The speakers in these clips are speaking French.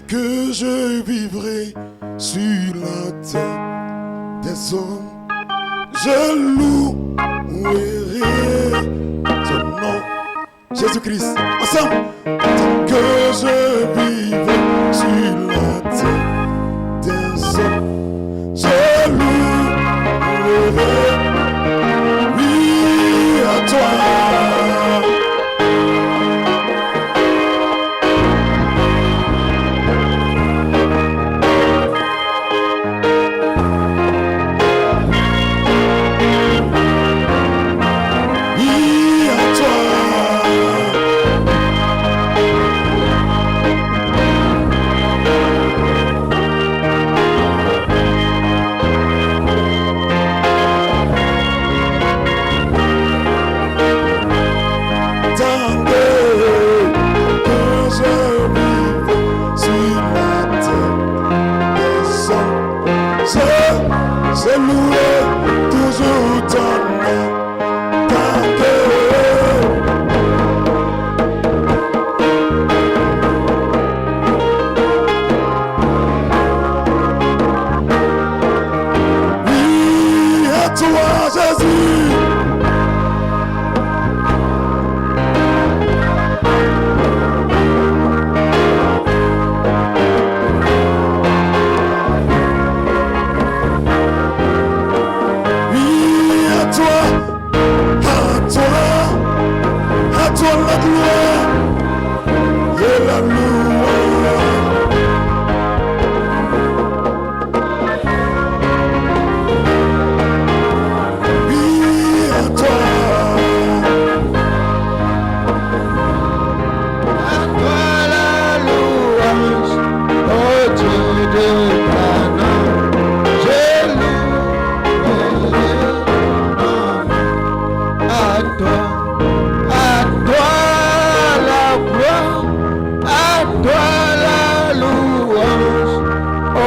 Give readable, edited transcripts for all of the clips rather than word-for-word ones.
Que je vivrai sur la terre des hommes, je louerai ton nom, Jésus-Christ. Ensemble. Tant que je vivrai sur la terre des hommes, je louerai, oui, à toi. C'est louer toujours ton nom, tant que oui, à toi Jésus. La gloire et la louange. Oui, à toi la louange, oh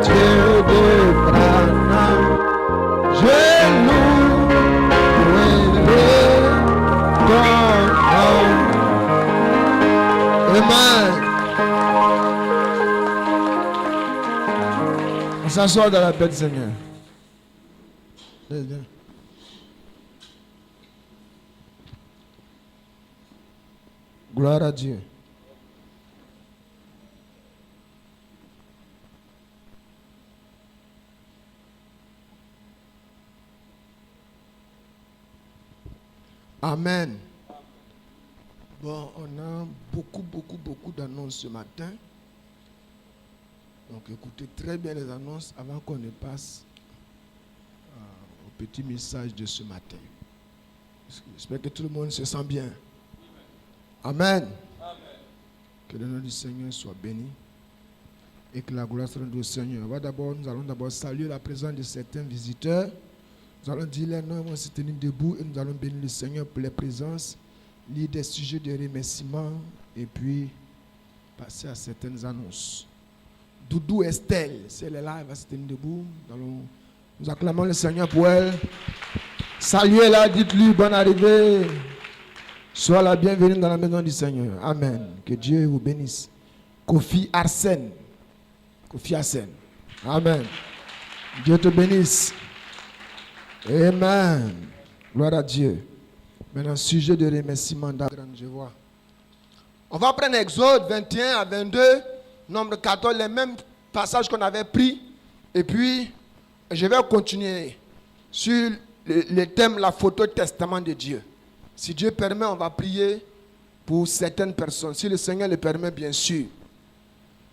Dieu de Canaan, je louerai à toi. On s'assoit dans la paix du Seigneur. Gloire à Dieu. Amen. Bon, on a beaucoup d'annonces ce matin. Donc écoutez très bien les annonces avant qu'on ne passe au petit message de ce matin. J'espère que tout le monde se sent bien. Amen. Amen. Que le nom du Seigneur soit béni et que la gloire soit rendue au Seigneur. Nous allons d'abord saluer la présence de certains visiteurs. Nous allons dire les noms, on va se tenir debout et nous allons bénir le Seigneur pour les présences, lire des sujets de remerciement et puis passer à certaines annonces. Doudou Estelle, si elle est là, elle va se tenir debout. Nous acclamons le Seigneur pour elle. Saluez-la, dites-lui bonne arrivée. Sois la bienvenue dans la maison du Seigneur. Amen. Que Dieu vous bénisse. Kofi Arsène. Amen. Dieu te bénisse. Amen. Gloire à Dieu. Maintenant, sujet de remerciement d'Agrande, je vois. On va prendre Exode 21 à 22, nombre 14, les mêmes passages qu'on avait pris. Et puis, Je vais continuer sur le thème, la photo testament de Dieu. Si Dieu permet, on va prier pour certaines personnes. Si le Seigneur le permet, bien sûr.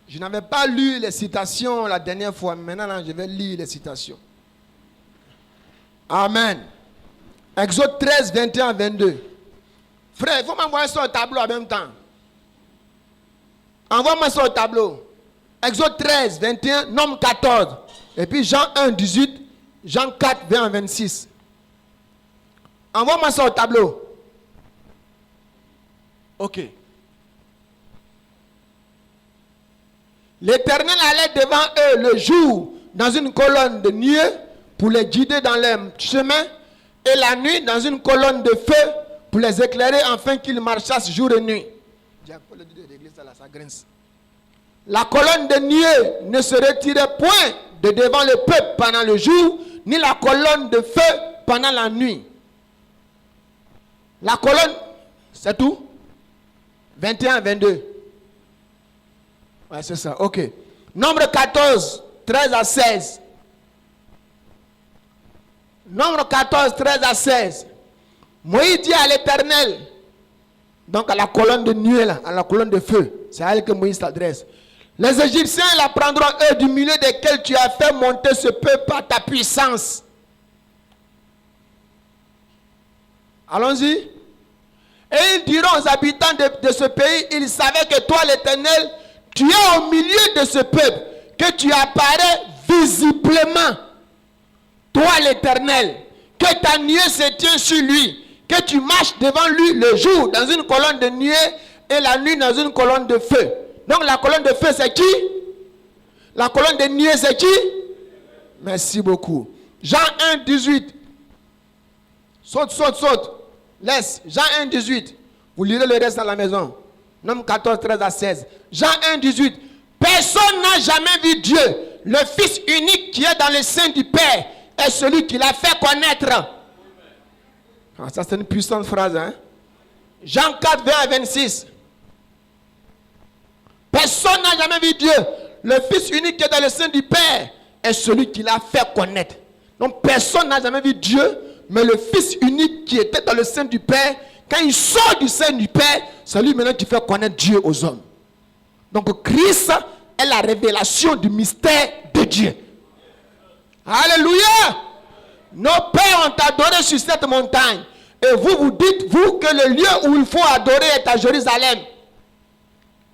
Je n'avais pas lu les citations la dernière fois. Maintenant, là, je vais lire les citations. Amen. Exode 13, 21, 22. Frère, il faut m'envoyer ça au tableau en même temps. Envoie-moi ça au tableau. Exode 13, 21, Nombre 14. Et puis Jean 1, 18, Jean 4, 20, 26. Envoie-moi ça au tableau. Ok. L'Éternel allait devant eux le jour dans une colonne de nuée pour les guider dans leur chemin, et la nuit dans une colonne de feu pour les éclairer afin qu'ils marchassent jour et nuit. La colonne de nuée ne se retirait point de devant le peuple pendant le jour, ni la colonne de feu pendant la nuit. La colonne, c'est tout? 21, 22. Ouais, c'est ça, ok. Nombre 14, 13 à 16. Nombre 14, 13 à 16. Moïse dit à l'Éternel, donc à la colonne de nuée, là, à la colonne de feu, c'est à elle que Moïse s'adresse. Les Égyptiens la prendront eux du milieu desquels tu as fait monter ce peuple par ta puissance. Allons-y. Et ils diront aux habitants de ce pays, ils savaient que toi l'Éternel, tu es au milieu de ce peuple, que tu apparais visiblement. Toi l'Éternel, que ta nuée se tient sur lui, que tu marches devant lui le jour dans une colonne de nuée et la nuit dans une colonne de feu. Donc la colonne de feu c'est qui? La colonne de nuée c'est qui? Merci beaucoup. Jean 1, 18. Saute. Laisse. Jean 1, 18. Vous lirez le reste à la maison. Nombre 14, 13 à 16. Jean 1, 18. Personne n'a jamais vu Dieu. Le Fils unique qui est dans le sein du Père est celui qui l'a fait connaître. Ah, ça c'est une puissante phrase. Hein? Jean 4, 20 à 26. Personne n'a jamais vu Dieu. Le Fils unique qui est dans le sein du Père est celui qui l'a fait connaître. Donc personne n'a jamais vu Dieu, mais le Fils unique qui était dans le sein du Père, quand il sort du sein du Père, c'est lui maintenant qui fait connaître Dieu aux hommes. Donc Christ est la révélation du mystère de Dieu. Alléluia! Nos pères ont adoré sur cette montagne. Et vous dites, vous, que le lieu où il faut adorer est à Jérusalem.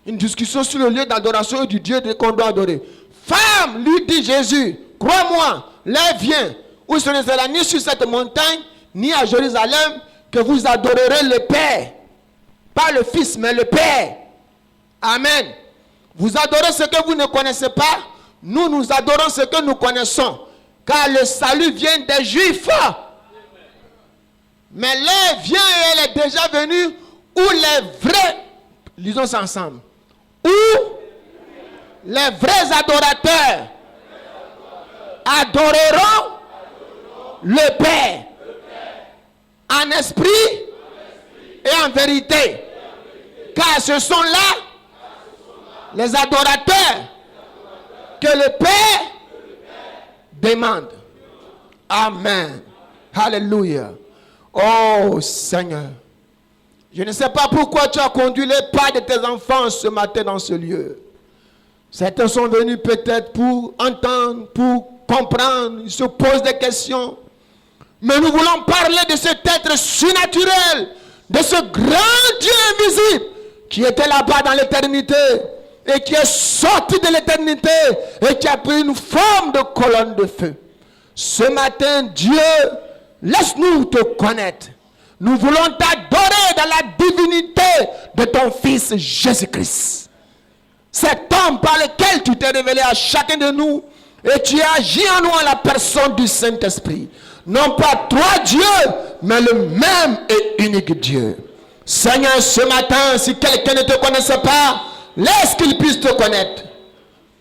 Une discussion sur le lieu d'adoration du Dieu qu'on doit adorer. Femme, lui dit Jésus, crois-moi, l'heure vient où ce ne sera ni sur cette montagne, ni à Jérusalem, que vous adorerez le Père. Pas le Fils, mais le Père. Amen. Vous adorez ce que vous ne connaissez pas. Nous adorons ce que nous connaissons. Car le salut vient des Juifs. Mais l'heure vient et elle est déjà venue où les vrais, lisons ça ensemble, où les vrais adorateurs adoreront le Père en esprit et en vérité. Car ce sont là les adorateurs que le Père demande. Amen. Alléluia. Oh Seigneur. Je ne sais pas pourquoi tu as conduit les pas de tes enfants ce matin dans ce lieu. Certains sont venus peut-être pour entendre, pour comprendre. Ils se posent des questions. Mais nous voulons parler de cet être surnaturel, de ce grand Dieu invisible qui était là-bas dans l'éternité et qui est sorti de l'éternité et qui a pris une forme de colonne de feu. Ce matin, Dieu, laisse-nous te connaître. Nous voulons t'adorer dans la divinité de ton Fils Jésus-Christ. Cet homme par lequel tu t'es révélé à chacun de nous et tu as agi en nous en la personne du Saint-Esprit. Non pas toi Dieu, mais le même et unique Dieu. Seigneur, ce matin, si quelqu'un ne te connaissait pas, laisse qu'il puisse te connaître.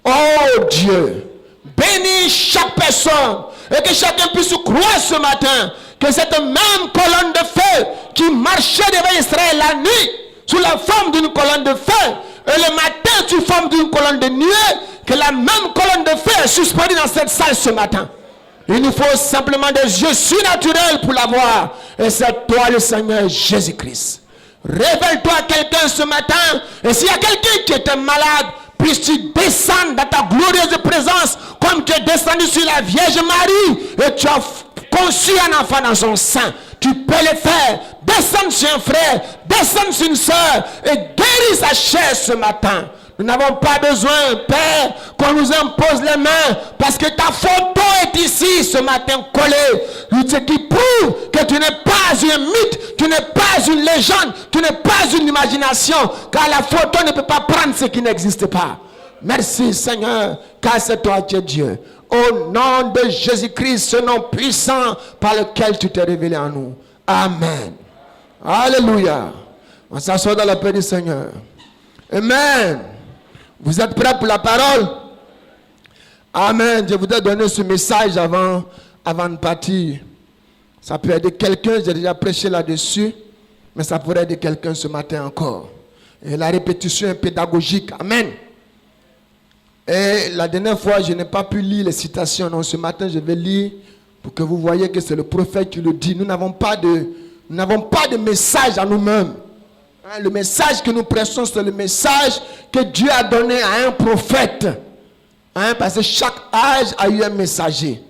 Oh Dieu, bénis chaque personne et que chacun puisse croire ce matin que cette même colonne de feu qui marchait devant Israël la nuit sous la forme d'une colonne de feu et le matin sous forme d'une colonne de nuée, que la même colonne de feu est suspendue dans cette salle ce matin. Il nous faut simplement des yeux surnaturels pour la voir. Et c'est toi le Seigneur Jésus-Christ. Révèle-toi à quelqu'un ce matin. Et s'il y a quelqu'un qui était malade, puisses-tu descendre dans ta glorieuse présence comme tu es descendu sur la Vierge Marie et tu as conçu un enfant dans son sein. Tu peux le faire. Descends sur un frère, descends sur une soeur et guéris sa chair ce matin. Nous n'avons pas besoin, Père, qu'on nous impose les mains parce que ta photo est ici ce matin collée. Ce qui prouve que tu n'es pas un mythe, tu n'es pas une légende, tu n'es pas une imagination, car la photo ne peut pas prendre ce qui n'existe pas. Merci Seigneur, car c'est toi qui es Dieu. Au nom de Jésus-Christ, ce nom puissant par lequel tu t'es révélé à nous. Amen. Alléluia. On s'assoit dans la paix du Seigneur. Amen. Vous êtes prêts pour la parole? Amen. Je voudrais donner ce message avant de partir. Ça peut aider quelqu'un, j'ai déjà prêché là-dessus, mais ça pourrait aider quelqu'un ce matin encore. Et la répétition est pédagogique. Amen. Et la dernière fois, je n'ai pas pu lire les citations. Donc ce matin, je vais lire pour que vous voyez que c'est le prophète qui le dit. Nous n'avons pas de message à nous-mêmes. Le message que nous prêchons, c'est le message que Dieu a donné à un prophète. Parce que chaque âge a eu un messager.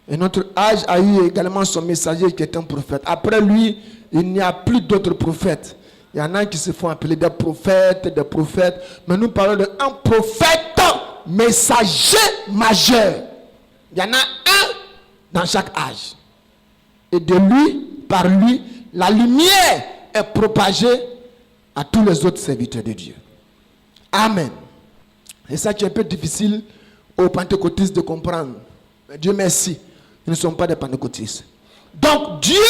Et notre âge a eu également son messager qui est un prophète. Après lui, il n'y a plus d'autres prophètes. Il y en a qui se font appeler des prophètes. Mais nous parlons d'un prophète messager majeur. Il y en a un dans chaque âge. Et de lui, par lui, la lumière est propagée à tous les autres serviteurs de Dieu. Amen. Et ça qui est un peu difficile aux pentecôtistes de comprendre. Mais Dieu merci, nous ne sommes pas des pentecôtistes. Donc Dieu,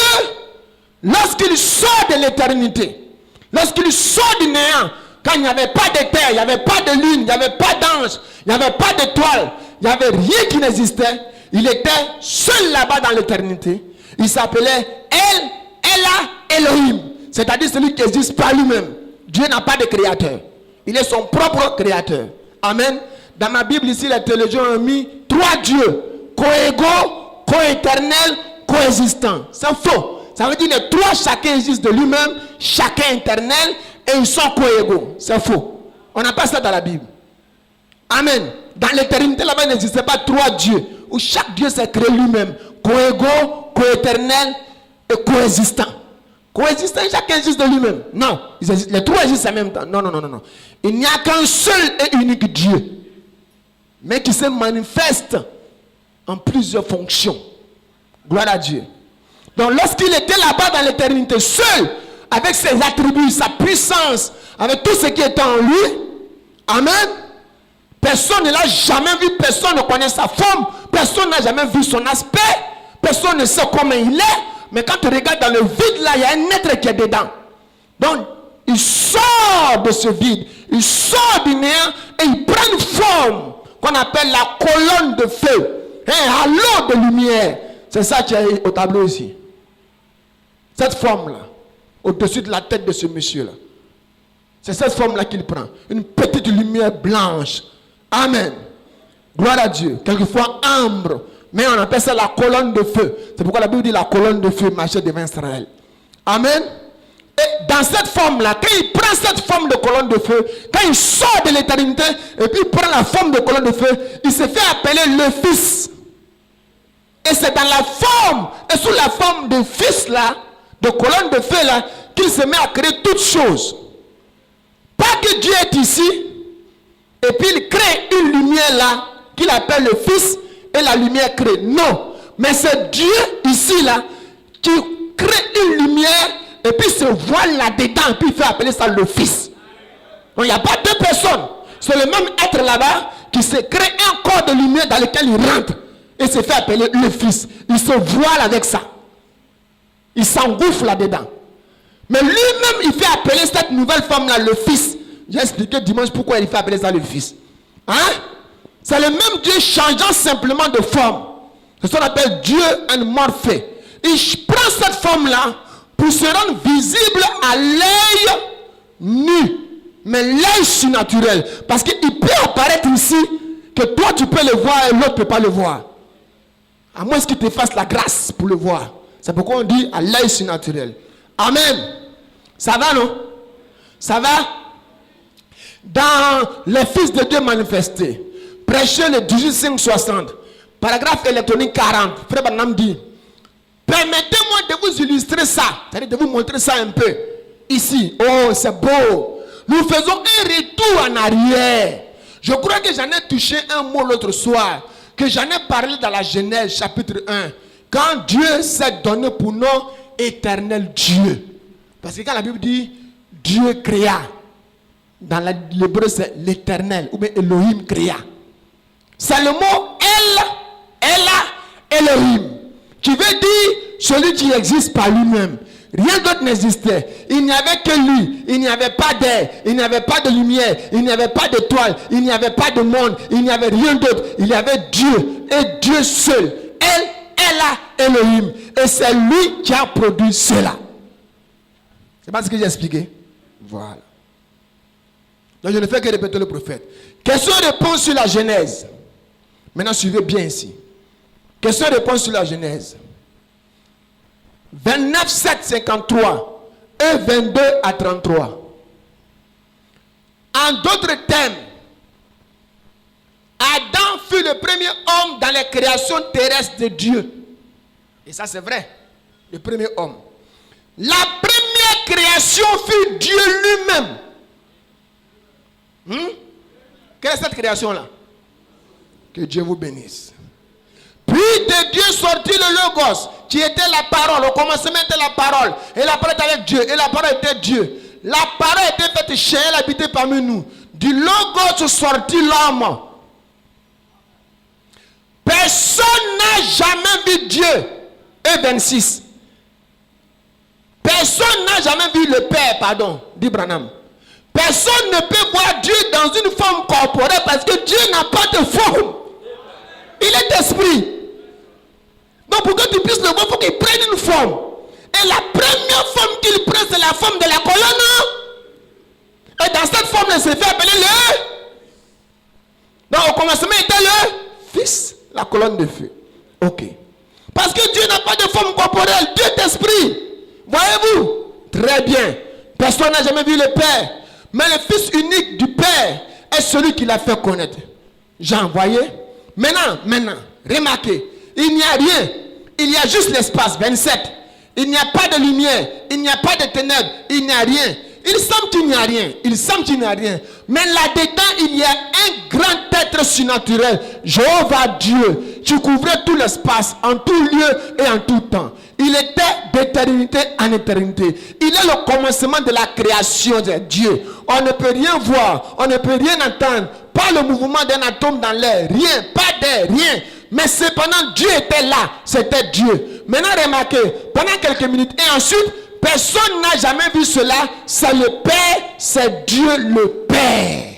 lorsqu'il sort de l'éternité, lorsqu'il sort du néant, quand il n'y avait pas de terre, il n'y avait pas de lune, il n'y avait pas d'ange, il n'y avait pas d'étoile, il n'y avait rien qui n'existait, il était seul là-bas dans l'éternité. Il s'appelait Elohim. C'est-à-dire celui qui existe par lui-même. Dieu n'a pas de créateur. Il est son propre créateur. Amen. Dans ma Bible ici, les théologiens ont mis 3 dieux. Co-égaux, co-éternel, coexistant. C'est faux. Ça veut dire les 3, chacun existe de lui-même, chacun éternel, et ils sont co-égaux. C'est faux. On n'a pas ça dans la Bible. Amen. Dans l'éternité, là-bas, il n'existait pas 3 dieux, où chaque Dieu s'est créé lui-même. Co-égaux, co-éternel et coexistant. Coexistant, chacun existe de lui-même. Non, les 3 existent en même temps. Non. Il n'y a qu'un seul et unique Dieu, mais qui se manifeste en plusieurs fonctions. Gloire à Dieu. Donc lorsqu'il était là-bas dans l'éternité, seul, avec ses attributs, sa puissance, avec tout ce qui était en lui, amen, personne ne l'a jamais vu, personne ne connaît sa forme, personne n'a jamais vu son aspect, personne ne sait comment il est. Mais quand tu regardes dans le vide, là, il y a un être qui est dedans. Donc, il sort de ce vide. Il sort du néant et il prend une forme qu'on appelle la colonne de feu. Un halo de lumière. C'est ça qui est au tableau ici. Cette forme-là, au-dessus de la tête de ce monsieur-là. C'est cette forme-là qu'il prend. Une petite lumière blanche. Amen. Gloire à Dieu. Quelquefois ambre. Mais on appelle ça la colonne de feu. C'est pourquoi la Bible dit la colonne de feu marchait devant Israël. Amen. Et dans cette forme-là, quand il prend cette forme de colonne de feu, quand il sort de l'éternité, et puis il prend la forme de colonne de feu, il se fait appeler le Fils. Et c'est dans la forme, et sous la forme de Fils là, de colonne de feu là, qu'il se met à créer toutes choses. Pas que Dieu est ici, et puis il crée une lumière là, qu'il appelle le Fils, et la lumière crée. Non. Mais c'est Dieu ici là qui crée une lumière et puis se voile là-dedans et puis il fait appeler ça le Fils. Donc il n'y a pas 2 personnes. C'est le même être là-bas qui se crée un corps de lumière dans lequel il rentre et se fait appeler le Fils. Il se voile avec ça. Il s'engouffre là-dedans. Mais lui-même il fait appeler cette nouvelle forme là le Fils. J'ai expliqué dimanche pourquoi il fait appeler ça le Fils. Hein? C'est le même Dieu changeant simplement de forme. C'est ce qu'on appelle Dieu anamorphé. Il prend cette forme-là pour se rendre visible à l'œil nu. Mais l'œil surnaturel. Parce qu'il peut apparaître ici que toi tu peux le voir et l'autre ne peut pas le voir. À moins qu'il te fasse la grâce pour le voir. C'est pourquoi on dit à l'œil surnaturel. Amen. Ça va, non? Ça va? Dans les fils de Dieu manifestés, prêchez le 18-5-60, paragraphe électronique 40, Frère Branham dit, permettez-moi de vous illustrer ça, c'est-à-dire de vous montrer ça un peu. Ici, oh c'est beau. Nous faisons un retour en arrière. Je crois que j'en ai touché un mot l'autre soir, que j'en ai parlé dans la Genèse chapitre 1. Quand Dieu s'est donné pour nom éternel Dieu. Parce que quand la Bible dit Dieu créa, dans l'hébreu c'est l'éternel, ou bien Elohim créa. C'est le mot Elohim, qui veut dire celui qui existe par lui-même. Rien d'autre n'existait. Il n'y avait que lui. Il n'y avait pas d'air. Il n'y avait pas de lumière. Il n'y avait pas d'étoile. Il n'y avait pas de monde. Il n'y avait rien d'autre. Il y avait Dieu. Et Dieu seul. Elohim. Et c'est lui qui a produit cela. C'est pas ce que j'ai expliqué. Voilà. Donc je ne fais que répéter le prophète. Question-réponse sur la Genèse. Maintenant suivez bien ici. Question-réponse sur la Genèse. 29, 7, 53 et 22 à 33. En d'autres termes, Adam fut le premier homme dans les créations terrestres de Dieu. Et ça c'est vrai, le premier homme. La première création fut Dieu lui-même. Quelle est cette création-là? Que Dieu vous bénisse. Puis de Dieu sortit le Logos, qui était la parole. Au commencement était la parole. Et la parole était avec Dieu. Et la parole était Dieu. La parole était faite chair, elle habitait parmi nous. Du Logos sortit l'homme. Personne n'a jamais vu Dieu. Et 26. Personne n'a jamais vu le Père, pardon, dit Branham. Personne ne peut voir Dieu dans une forme corporelle parce que Dieu n'a pas de forme. Il est esprit. Donc pour que tu puisses le voir, il faut qu'il prenne une forme. Et la première forme qu'il prend, c'est la forme de la colonne. Et dans cette forme, il s'est fait appeler le... Donc au commencement, il était le Fils, la colonne de feu. Ok. Parce que Dieu n'a pas de forme corporelle. Dieu est esprit. Voyez-vous? Très bien. Personne n'a jamais vu le Père. Mais le Fils unique du Père est celui qui l'a fait connaître. Jean, voyez? Maintenant, remarquez. Il n'y a rien. Il y a juste l'espace. 27. Il n'y a pas de lumière. Il n'y a pas de ténèbres. Il n'y a rien. Il semble qu'il n'y a rien. Il semble qu'il n'y a rien. Mais là-dedans, il y a un grand être surnaturel. Jéhovah Dieu, qui couvrait tout l'espace, en tout lieu et en tout temps. Il était d'éternité en éternité. Il est le commencement de la création de Dieu. On ne peut rien voir. On ne peut rien entendre. Pas le mouvement d'un atome dans l'air. Rien. Pas d'air. Rien. Mais cependant, Dieu était là. C'était Dieu. Maintenant, remarquez. Pendant quelques minutes. Et ensuite, personne n'a jamais vu cela. C'est le Père. C'est Dieu le Père.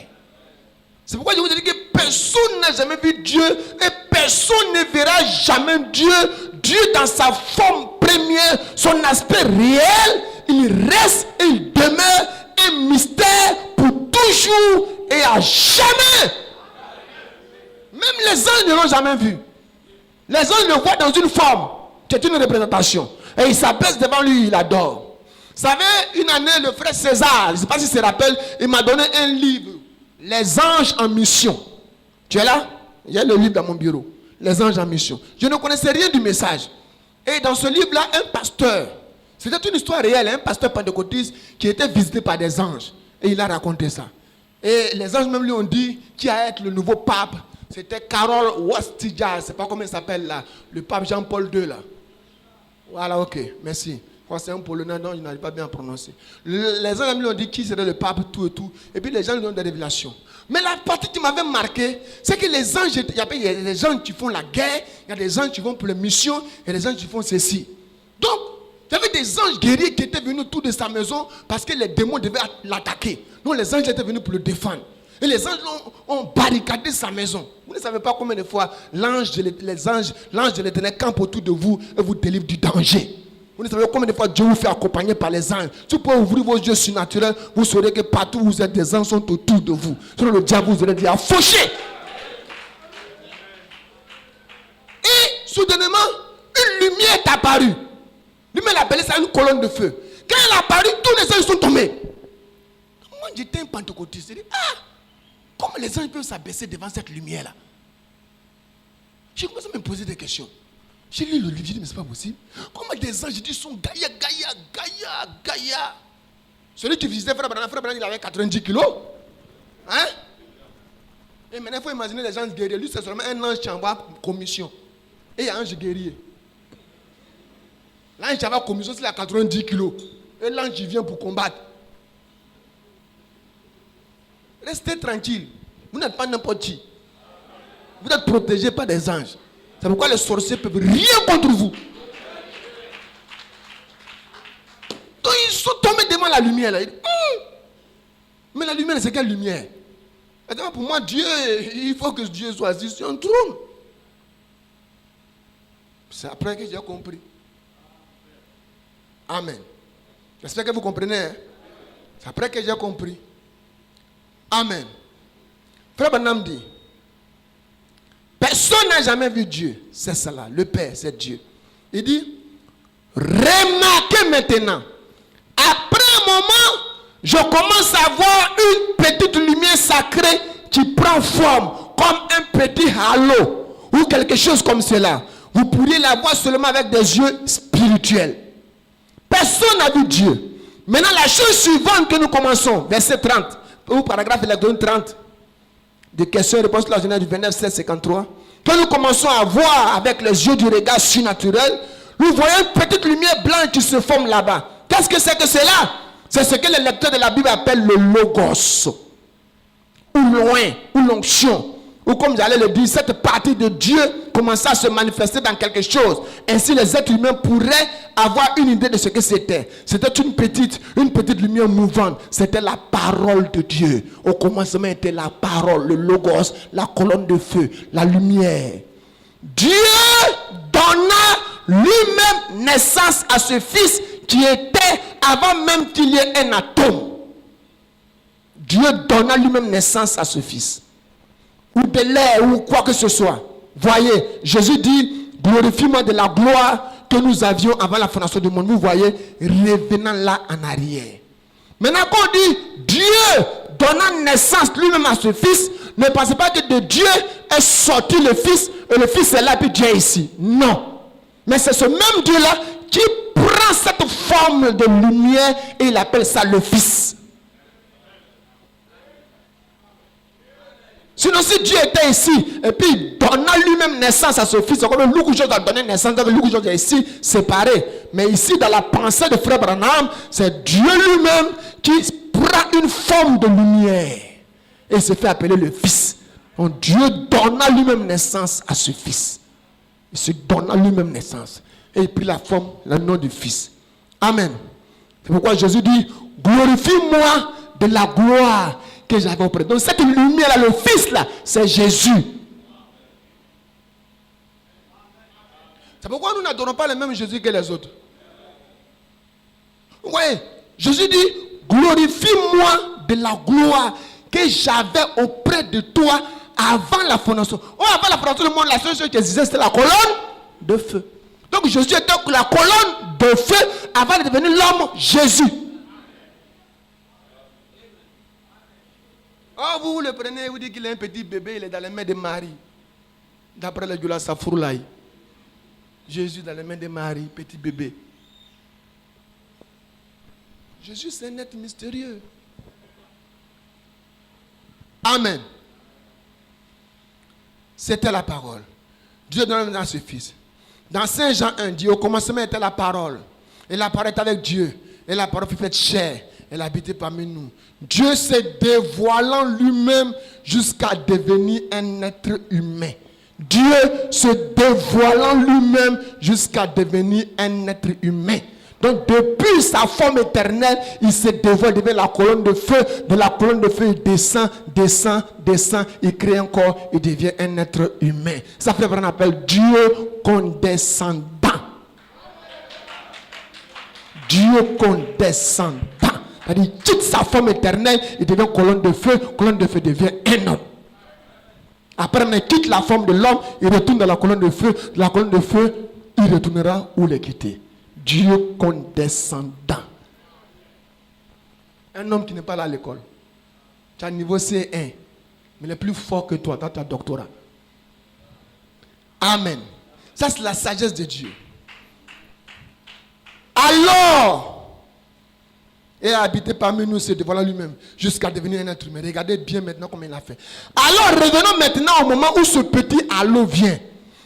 C'est pourquoi je vous dis que personne n'a jamais vu Dieu. Et personne ne verra jamais Dieu. Dieu dans sa forme première, son aspect réel, il reste et il demeure un mystère pour toujours et à jamais. Même les anges ne l'ont jamais vu. Les anges le voient dans une forme, c'est une représentation. Et il s'abaisse devant lui, il adore. Vous savez, une année, le frère César, je ne sais pas s'il se rappelle, il m'a donné un livre, Les anges en mission. Tu es là? Il y a le livre dans mon bureau. Les anges en mission. Je ne connaissais rien du message. Et dans ce livre-là, un pasteur, c'était une histoire réelle, un pasteur pentecôtiste qui était visité par des anges. Et il a raconté ça. Et les anges même lui ont dit qui allait être le nouveau pape. C'était Karol Wojtyła, je ne sais pas comment il s'appelle là. Le pape Jean-Paul II là. Voilà, ok, merci. C'est un polonais, non, il n'arrive pas bien à prononcer. Les anges lui ont dit qui serait le pape, tout et tout. Et puis les gens lui donnent des révélations. Mais la partie qui m'avait marqué, c'est que les anges, il y a des gens qui font la guerre, il y a des gens qui vont pour les missions, et des gens qui font ceci. Donc, il y avait des anges guerriers qui étaient venus autour de sa maison parce que les démons devaient l'attaquer. Donc les anges étaient venus pour le défendre. Et les anges ont barricadé sa maison. Vous ne savez pas combien de fois l'ange de l'Éternel campe autour de vous et vous délivre du danger. Vous ne savez combien de fois Dieu vous fait accompagner par les anges. Si vous pouvez ouvrir vos yeux surnaturels, vous saurez que partout où vous êtes, des anges sont autour de vous. Sinon le diable vous aurait dit à faucher. Et soudainement, une lumière est apparue. Lui-même l'appelait ça une colonne de feu. Quand elle est apparue, tous les anges sont tombés. Moi, j'étais un pentecôtiste. J'ai dit, comment les anges peuvent s'abaisser devant cette lumière-là? J'ai commencé à me poser des questions. J'ai lu le livre, j'ai dit, mais c'est pas possible. Comment des anges sont Gaïa. Celui qui visitait Frère Branham, il avait 90 kilos. Hein? Et maintenant, il faut imaginer les gens guerriers. Lui, c'est seulement un ange qui envoie commission. Et il y a un ange guerrier. L'ange qui envoie commission, c'est à 90 kilos. Et l'ange qui vient pour combattre. Restez tranquille. Vous n'êtes pas n'importe qui. Vous êtes protégé par des anges. C'est pourquoi les sorciers ne peuvent rien contre vous. Donc ils sont tombés devant la lumière. Là. Mais la lumière, c'est quelle lumière? Pour moi, Dieu, il faut que Dieu soit assis sur un trône. C'est après que j'ai compris. Amen. J'espère que vous comprenez. Hein? C'est après que j'ai compris. Amen. Frère Branham dit, personne n'a jamais vu Dieu. C'est cela. Le Père, c'est Dieu. Il dit, remarquez maintenant. Après un moment, je commence à voir une petite lumière sacrée qui prend forme comme un petit halo ou quelque chose comme cela. Vous pourriez la voir seulement avec des yeux spirituels. Personne n'a vu Dieu. Maintenant, la chose suivante que nous commençons, verset 30, ou paragraphe électronique 30, de questions-réponses de la journée du 29 7 53, que nous commençons à voir avec les yeux du regard surnaturel, nous voyons une petite lumière blanche qui se forme là-bas. Qu'est-ce que c'est que cela? C'est ce que les lecteurs de la Bible appellent le logos, ou loin, ou l'onction, ou comme j'allais le dire, cette partie de Dieu commençait à se manifester dans quelque chose. Ainsi, les êtres humains pourraient avoir une idée de ce que c'était. C'était une petite lumière mouvante. C'était la parole de Dieu. Au commencement était la parole, le logos, la colonne de feu, la lumière. Dieu donna lui-même naissance à ce fils qui était avant même qu'il y ait un atome. Dieu donna lui-même naissance à ce fils. Ou de l'air, ou quoi que ce soit. Voyez, Jésus dit, glorifie-moi de la gloire que nous avions avant la fondation du monde. Vous voyez, revenant là en arrière. Maintenant, quand on dit Dieu donnant naissance lui-même à ce fils, ne pensez pas que de Dieu est sorti le fils, et le fils est là, puis Dieu est ici. Non. Mais c'est ce même Dieu-là qui prend cette forme de lumière et il appelle ça le fils. Sinon, si Dieu était ici, et puis il donna lui-même naissance à ce fils, c'est comme le loup a donné naissance, donc le loup est ici, séparé. Mais ici, dans la pensée de Frère Branham, c'est Dieu lui-même qui prend une forme de lumière. Et il se fait appeler le fils. Donc Dieu donna lui-même naissance à ce fils. Il se donna lui-même naissance. Et il prit la forme, le nom du fils. Amen. C'est pourquoi Jésus dit, glorifie-moi de la gloire que j'avais auprès. Donc cette lumière-là, le fils là, c'est Jésus. C'est pourquoi nous n'adorons pas le même Jésus que les autres. Oui, Jésus dit, glorifie-moi de la gloire que j'avais auprès de toi avant la fondation. Oh, avant la fondation du monde, la seule chose qui existait, c'était la colonne de feu. Donc Jésus était la colonne de feu avant de devenir l'homme Jésus. Oh, vous le prenez, vous dites qu'il est un petit bébé, il est dans les mains de Marie. D'après le Djoula Safourlaï. Jésus dans les mains de Marie, petit bébé. Jésus, c'est un être mystérieux. Amen. C'était la parole. Dieu donne dans ce fils. Dans Saint Jean 1, dit au commencement était la parole. Et la parole était avec Dieu. Et la parole fut faite chair. Elle habitait parmi nous. Dieu s'est dévoilant lui-même jusqu'à devenir un être humain. Dieu se dévoilant lui-même jusqu'à devenir un être humain. Donc depuis sa forme éternelle, il se dévoile, devient la colonne de feu. De la colonne de feu, il descend, il crée un corps, il devient un être humain. Ça fait qu'on appelle Dieu condescendant. Dieu condescendant. C'est-à-dire, il quitte sa forme éternelle, il devient colonne de feu devient un homme. Après, il quitte la forme de l'homme, il retourne dans la colonne de feu. La colonne de feu, il retournera où il est quitté. Dieu condescendant. Un homme qui n'est pas là à l'école. Tu as un niveau C1, mais il est plus fort que toi, tu as doctorat. Amen. Ça, c'est la sagesse de Dieu. Alors, et a habité parmi nous, c'est devant lui-même, jusqu'à devenir un être humain. Regardez bien maintenant comment il a fait. Alors, revenons maintenant au moment où ce petit halo vient.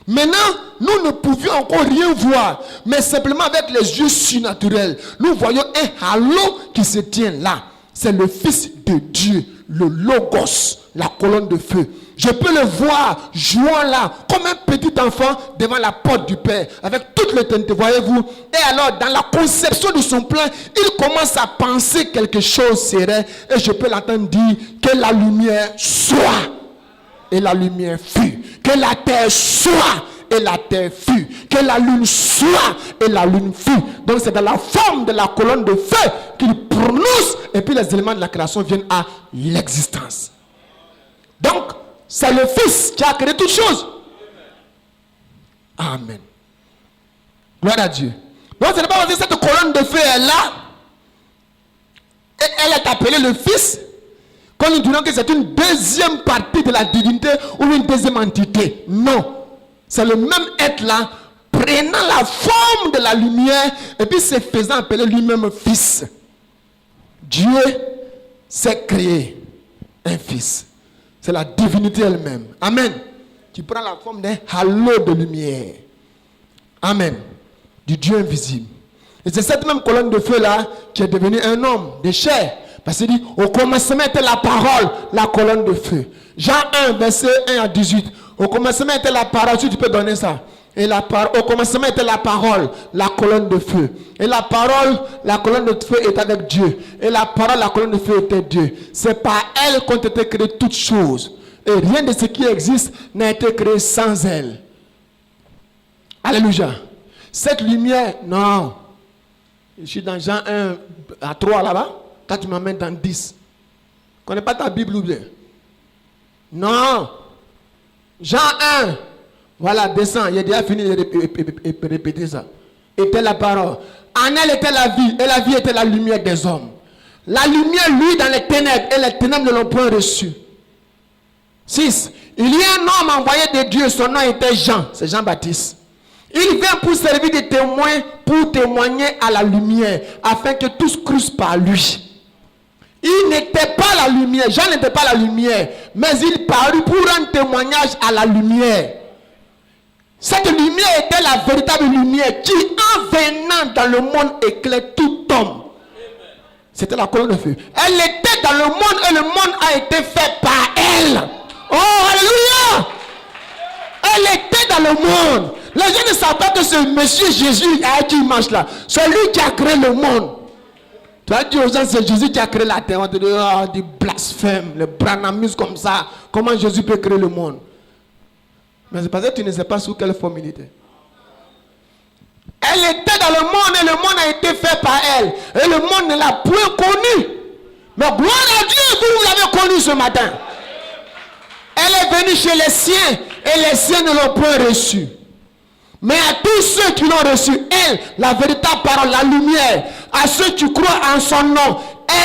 Maintenant, nous ne pouvions encore rien voir, mais simplement avec les yeux surnaturels, nous voyons un halo qui se tient là. C'est le Fils de Dieu, le Logos, la colonne de feu. Je peux le voir jouant là, comme un petit enfant devant la porte du Père, avec toute l'éternité, voyez-vous. Et alors, dans la conception de son plan, il commence à penser quelque chose serait, et je peux l'entendre dire que la lumière soit. Et la lumière fut. Que la terre soit. Et la terre fut. Que la lune soit. Et la lune fut. Donc c'est dans la forme de la colonne de feu qu'il prononce. Et puis les éléments de la création viennent à l'existence. Donc, c'est le Fils qui a créé toutes choses. Amen. Gloire à Dieu. Donc ce n'est pas parce que cette colonne de feu est là. Et elle est appelée le Fils. Quand nous disons que c'est une deuxième partie de la divinité ou une deuxième entité. Non. C'est le même être là, prenant la forme de la lumière et puis se faisant appeler lui-même Fils. Dieu s'est créé un Fils. C'est la divinité elle-même. Amen. Qui prend la forme d'un halo de lumière. Amen. Du Dieu invisible. Et c'est cette même colonne de feu là qui est devenue un homme de chair. Parce qu'il dit, au commencement était la parole, la colonne de feu. Jean 1, verset 1 à 18. Au commencement était la parole, si tu peux donner ça. Et au commencement était la parole, la colonne de feu. Et la parole, la colonne de feu est avec Dieu. Et la parole, la colonne de feu était Dieu. C'est par elle qu'ont été créées toutes choses. Et rien de ce qui existe n'a été créé sans elle. Alléluia. Cette lumière, non. Je suis dans Jean 1 à 3 là-bas. Toi, tu m'amènes dans 10. Tu ne connais pas ta Bible ou bien? Non. Jean 1. Voilà, descends. Il a déjà fini de répéter ça. Était la parole. En elle était la vie. Et la vie était la lumière des hommes. La lumière, lui, dans les ténèbres. Et les ténèbres ne l'ont point reçu. 6. Il y a un homme envoyé de Dieu. Son nom était Jean. C'est Jean-Baptiste. Il vient pour servir de témoin. Pour témoigner à la lumière. Afin que tous crussent par lui. Il n'était pas la lumière. Jean n'était pas la lumière. Mais il parut pour rendre témoignage à la lumière. Cette lumière était la véritable lumière qui, en venant dans le monde, éclaire tout homme. C'était la colonne de feu. Elle était dans le monde et le monde a été fait par elle. Oh, alléluia! Elle était dans le monde. Les gens ne savent pas que ce monsieur Jésus à qui il marche là, c'est lui qui a créé le monde. Tu as dit aux gens, c'est Jésus qui a créé la terre. On te dit, oh, des blasphèmes, les branhamistes comme ça. Comment Jésus peut créer le monde? Mais c'est parce que tu ne sais pas sous quelle forme il était. Elle était dans le monde et le monde a été fait par elle. Et le monde ne l'a point connue. Mais gloire à Dieu, vous l'avez connue ce matin. Elle est venue chez les siens et les siens ne l'ont point reçue. Mais à tous ceux qui l'ont reçu, elle, la véritable parole, la lumière, à ceux qui croient en son nom,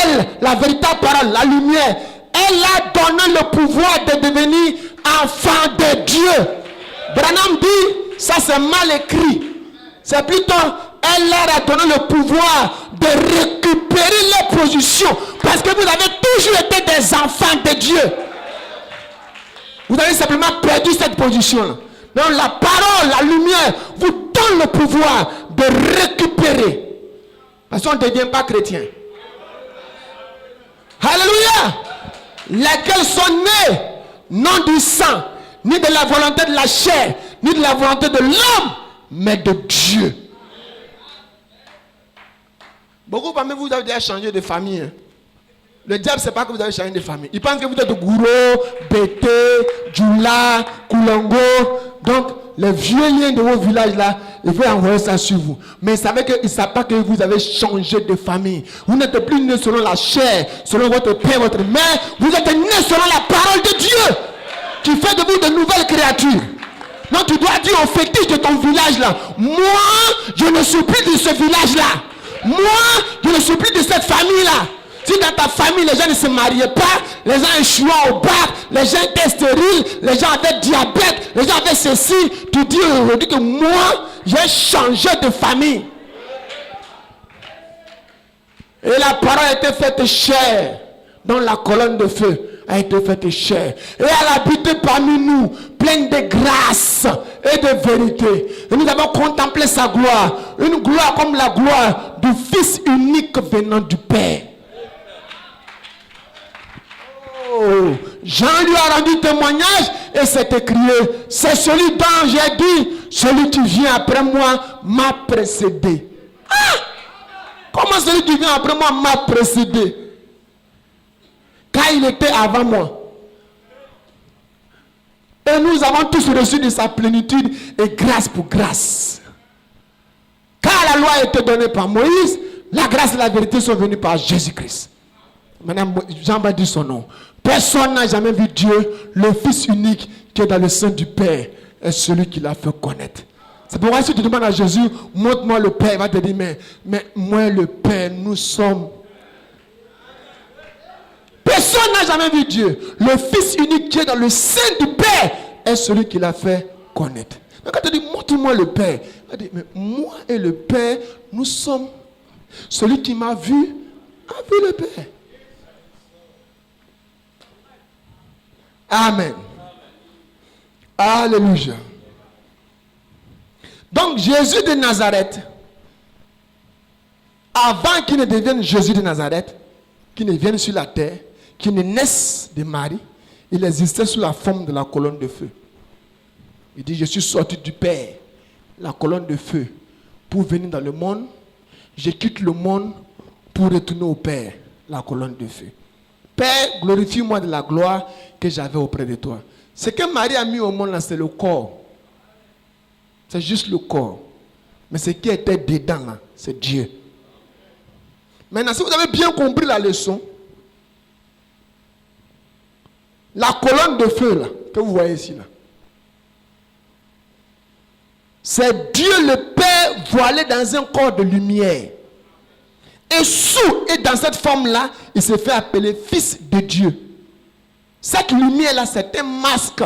elle, la véritable parole, la lumière, elle a donné le pouvoir de devenir enfant de Dieu. Branham dit, ça c'est mal écrit. C'est plutôt, elle leur a donné le pouvoir de récupérer les positions. Parce que vous avez toujours été des enfants de Dieu. Vous avez simplement perdu cette position-là. Donc la parole, la lumière, vous donne le pouvoir de récupérer. Parce qu'on ne devient pas chrétien. Alléluia. Lesquels sont nés, non du sang, ni de la volonté de la chair, ni de la volonté de l'homme, mais de Dieu. Beaucoup parmi vous avez déjà changé de famille. Hein? Le diable ne sait pas que vous avez changé de famille. Il pense que vous êtes Gouro, Bété, Djoula, Koulongo. Donc, les vieux liens de vos villages là, il faut envoyer ça sur vous. Mais il ne savent pas que vous avez changé de famille. Vous n'êtes plus né selon la chair, selon votre père, votre mère. Vous êtes né selon la parole de Dieu. qui fait de vous de nouvelles créatures. Non, tu dois dire au fétiche de ton village là, moi, je ne suis plus de ce village là. Moi, je ne suis plus de cette famille là. Si dans ta famille, les gens ne se mariaient pas, les gens échouaient au bac, les gens étaient stériles, les gens avaient diabète, les gens avaient ceci, tu dis aujourd'hui que moi, j'ai changé de famille. Et la parole a été faite chair, dans la colonne de feu a été faite chair. Et elle a habité parmi nous, pleine de grâce et de vérité. Et nous avons contemplé sa gloire, une gloire comme la gloire du Fils unique venant du Père. Oh, Jean lui a rendu témoignage et s'est écrié, c'est celui dont j'ai dit, celui qui vient après moi m'a précédé. Ah! Comment celui qui vient après moi m'a précédé? Car il était avant moi. Et nous avons tous reçu de sa plénitude et grâce pour grâce. Car la loi a été donnée par Moïse, la grâce et la vérité sont venues par Jésus-Christ. Maintenant, Jean va dire son nom. Personne n'a jamais vu Dieu, le Fils unique qui est dans le sein du Père, est celui qui l'a fait connaître. C'est pourquoi si tu demandes à Jésus, montre-moi le Père, il va te dire, mais moi et le Père, nous sommes. Personne n'a jamais vu Dieu. Le Fils unique qui est dans le sein du Père est celui qui l'a fait connaître. Donc quand tu dis, montre-moi le Père, il va dire, mais moi et le Père, nous sommes. Celui qui m'a vu, a vu le Père. Amen. Alléluia. Donc Jésus de Nazareth, avant qu'il ne devienne Jésus de Nazareth, qu'il ne vienne sur la terre, qu'il ne naisse de Marie, il existait sous la forme de la colonne de feu. Il dit, je suis sorti du Père, la colonne de feu, pour venir dans le monde. Je quitte le monde pour retourner au Père, la colonne de feu. Père, glorifie-moi de la gloire que j'avais auprès de toi. Ce que Marie a mis au monde là, c'est le corps. C'est juste le corps. Mais ce qui était dedans là, c'est Dieu. Maintenant, si vous avez bien compris la leçon, la colonne de feu là, que vous voyez ici là, c'est Dieu le Père voilé dans un corps de lumière. Et sous et dans cette forme-là, il s'est fait appeler Fils de Dieu. Cette lumière-là, c'est un masque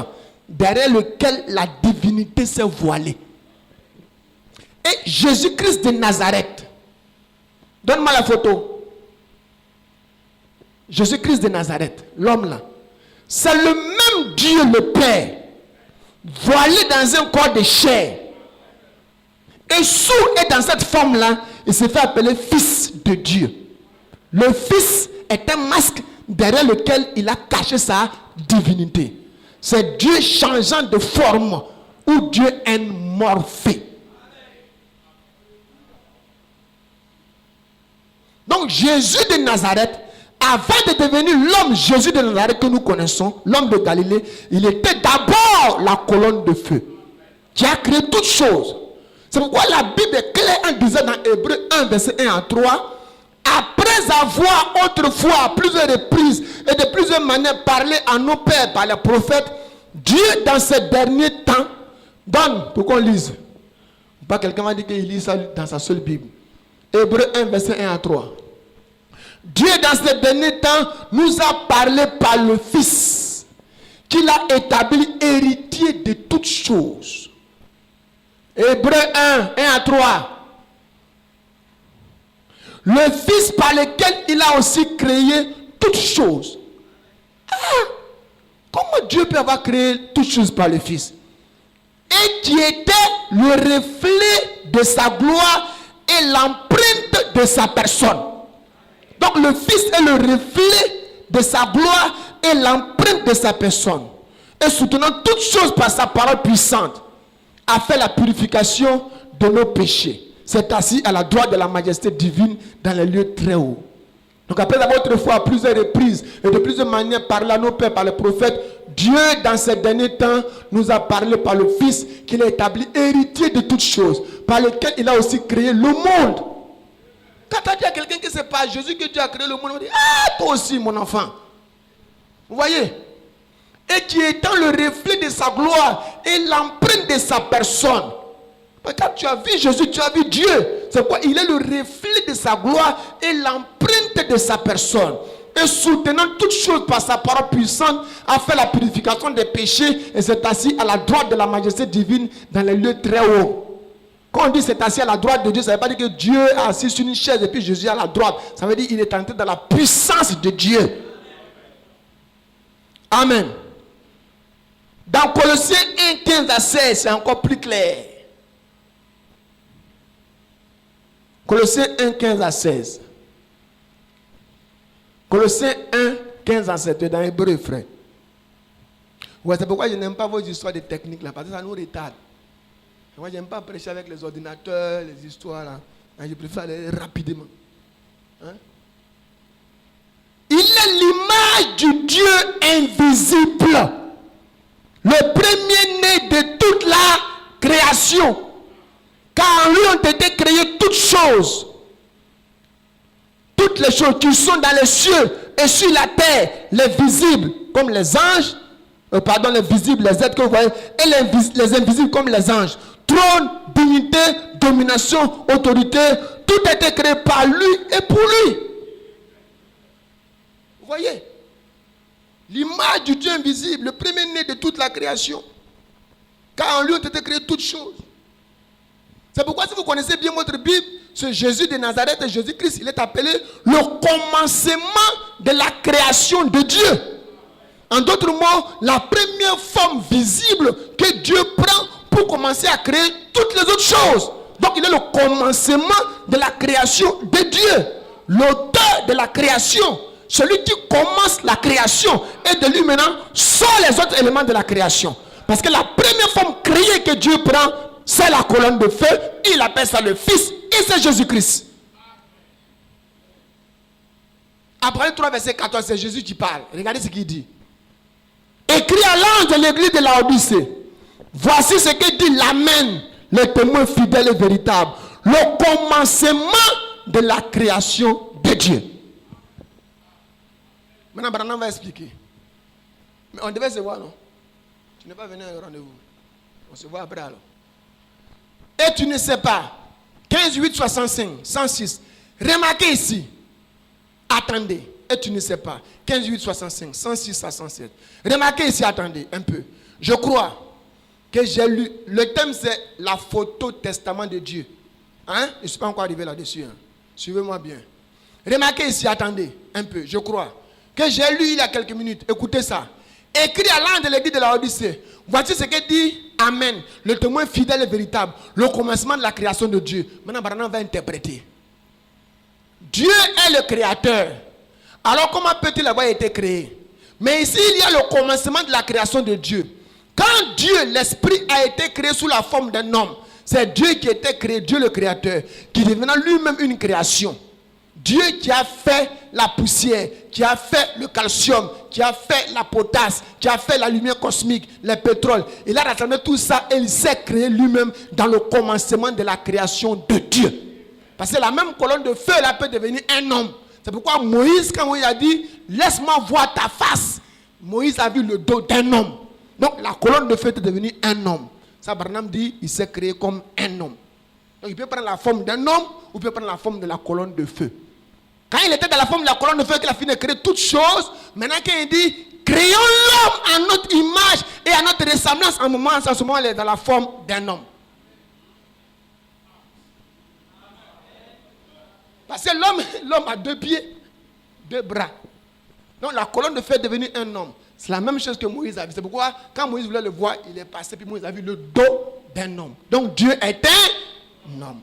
derrière lequel la divinité s'est voilée. Et Jésus-Christ de Nazareth, donne-moi la photo. Jésus-Christ de Nazareth, l'homme là, c'est le même Dieu le Père, voilé dans un corps de chair. Et sous et dans cette forme-là, il s'est fait appeler Fils de Dieu. Le Fils est un masque derrière lequel il a caché sa divinité. C'est Dieu changeant de forme ou Dieu est morphé. Donc Jésus de Nazareth, avant de devenir l'homme Jésus de Nazareth que nous connaissons, l'homme de Galilée, il était d'abord la colonne de feu qui a créé toutes choses. C'est pourquoi la Bible est claire en disant dans Hébreux 1, verset 1 à 3, après avoir autrefois à plusieurs reprises et de plusieurs manières parlé à nos pères par les prophètes, Dieu dans ces derniers temps donne, pour qu'on lise. Pas quelqu'un m'a dit qu'il lit ça dans sa seule Bible. Hébreux 1, verset 1 à 3. Dieu dans ces derniers temps nous a parlé par le Fils, qu'il a établi héritier de toutes choses. Hébreux 1, 1 à 3. Le Fils par lequel il a aussi créé toutes choses. Ah, comment Dieu peut avoir créé toutes choses par le Fils? Et qui était le reflet de sa gloire et l'empreinte de sa personne. Donc le Fils est le reflet de sa gloire et l'empreinte de sa personne. Et soutenant toutes choses par sa parole puissante, a fait la purification de nos péchés. C'est assis à la droite de la majesté divine dans les lieux très hauts. Donc après avoir autrefois à plusieurs reprises et de plusieurs manières parlé à nos pères par les prophètes, Dieu dans ces derniers temps nous a parlé par le Fils qu'il a établi héritier de toutes choses, par lequel il a aussi créé le monde. Quand tu as dit à quelqu'un que c'est pas Jésus que Dieu a créé le monde, on dit, ah toi aussi mon enfant. Vous voyez? et qui étant le reflet de sa gloire et l'empreinte de sa personne. Quand tu as vu Jésus, tu as vu Dieu. C'est quoi? Il est le reflet de sa gloire et l'empreinte de sa personne. Et soutenant toutes choses par sa parole puissante, a fait la purification des péchés et s'est assis à la droite de la majesté divine dans les lieux très hauts. Quand on dit s'est assis à la droite de Dieu, ça ne veut pas dire que Dieu est assis sur une chaise et puis Jésus est à la droite. Ça veut dire qu'il est entré dans la puissance de Dieu. Amen. Dans Colossiens 1, 15 à 16, c'est encore plus clair. Colossiens 1, 15 à 16. Colossiens 1, 15 à 7, dans Hébreu, frère. Ouais, c'est pourquoi je n'aime pas vos histoires de techniques là, parce que ça nous retarde. Moi, je n'aime pas prêcher avec les ordinateurs, les histoires là. Je préfère aller rapidement. Hein? Il est l'image du Dieu invisible, le premier-né de toute la création. Car en lui ont été créées toutes choses. Toutes les choses qui sont dans les cieux et sur la terre, les visibles comme les anges, les visibles, les êtres que vous voyez, et les invisibles comme les anges. Trône, dignité, domination, autorité, tout a été créé par lui et pour lui. Vous voyez? L'image du Dieu invisible, le premier-né de toute la création. Car en lui ont été créées toutes choses. C'est pourquoi si vous connaissez bien votre Bible, ce Jésus de Nazareth et Jésus-Christ, il est appelé le commencement de la création de Dieu. En d'autres mots, la première forme visible que Dieu prend pour commencer à créer toutes les autres choses. Donc il est le commencement de la création de Dieu. L'auteur de la création, celui qui commence la création, et de lui maintenant sont les autres éléments de la création. Parce que la première forme créée que Dieu prend, c'est la colonne de feu. Il appelle ça le Fils et c'est Jésus-Christ. Après 3 verset 14, c'est Jésus qui parle. Regardez ce qu'il dit. Écrit à l'ange de l'église de Laodicée. Voici ce que dit l'Amen, le témoin fidèle et véritable. Le commencement de la création de Dieu. Maintenant, Branham va expliquer. Mais on devait se voir, non? Tu n'es pas venu à un rendez-vous. On se voit après alors. Et tu ne sais pas. 15, 8, 65, 106. Remarquez ici. Attendez. Et tu ne sais pas. 15, 8, 65, 106 à 107. Remarquez ici, attendez un peu. Je crois que j'ai lu. Le thème c'est la photo testament de Dieu. Hein? Je ne suis pas encore arrivé là-dessus. Hein? Suivez-moi bien. Remarquez ici, attendez un peu. Je crois que j'ai lu il y a quelques minutes. Écoutez ça. Écrit à l'ange de l'église de Laodicée. Voici ce que dit Amen, le témoin fidèle et véritable, le commencement de la création de Dieu. Maintenant, Branham va interpréter. Dieu est le créateur. Alors, comment peut-il avoir été créé? Mais ici, il y a le commencement de la création de Dieu. Quand Dieu, l'Esprit, a été créé sous la forme d'un homme, c'est Dieu qui était créé, Dieu le créateur, qui devenant lui-même une création. Dieu qui a fait la poussière, qui a fait le calcium, qui a fait la potasse, qui a fait la lumière cosmique, le pétrole. Il a rassemblé tout ça et il s'est créé lui-même dans le commencement de la création de Dieu. Parce que la même colonne de feu là peut devenir un homme. C'est pourquoi Moïse, quand Moïse a dit « Laisse-moi voir ta face », Moïse a vu le dos d'un homme. Donc la colonne de feu est devenue un homme. Ça, Branham dit il s'est créé comme un homme. Donc il peut prendre la forme d'un homme ou il peut prendre la forme de la colonne de feu. Quand il était dans la forme de la colonne de feu, qu'il a fini de créer toutes choses, maintenant quand il dit créons l'homme à notre image et à notre ressemblance, en ce moment, il est dans la forme d'un homme. Parce que l'homme a 2 pieds, 2 bras. Donc la colonne de feu est devenue un homme. C'est la même chose que Moïse a vu. C'est pourquoi quand Moïse voulait le voir, il est passé, puis Moïse a vu le dos d'un homme. Donc Dieu est un homme.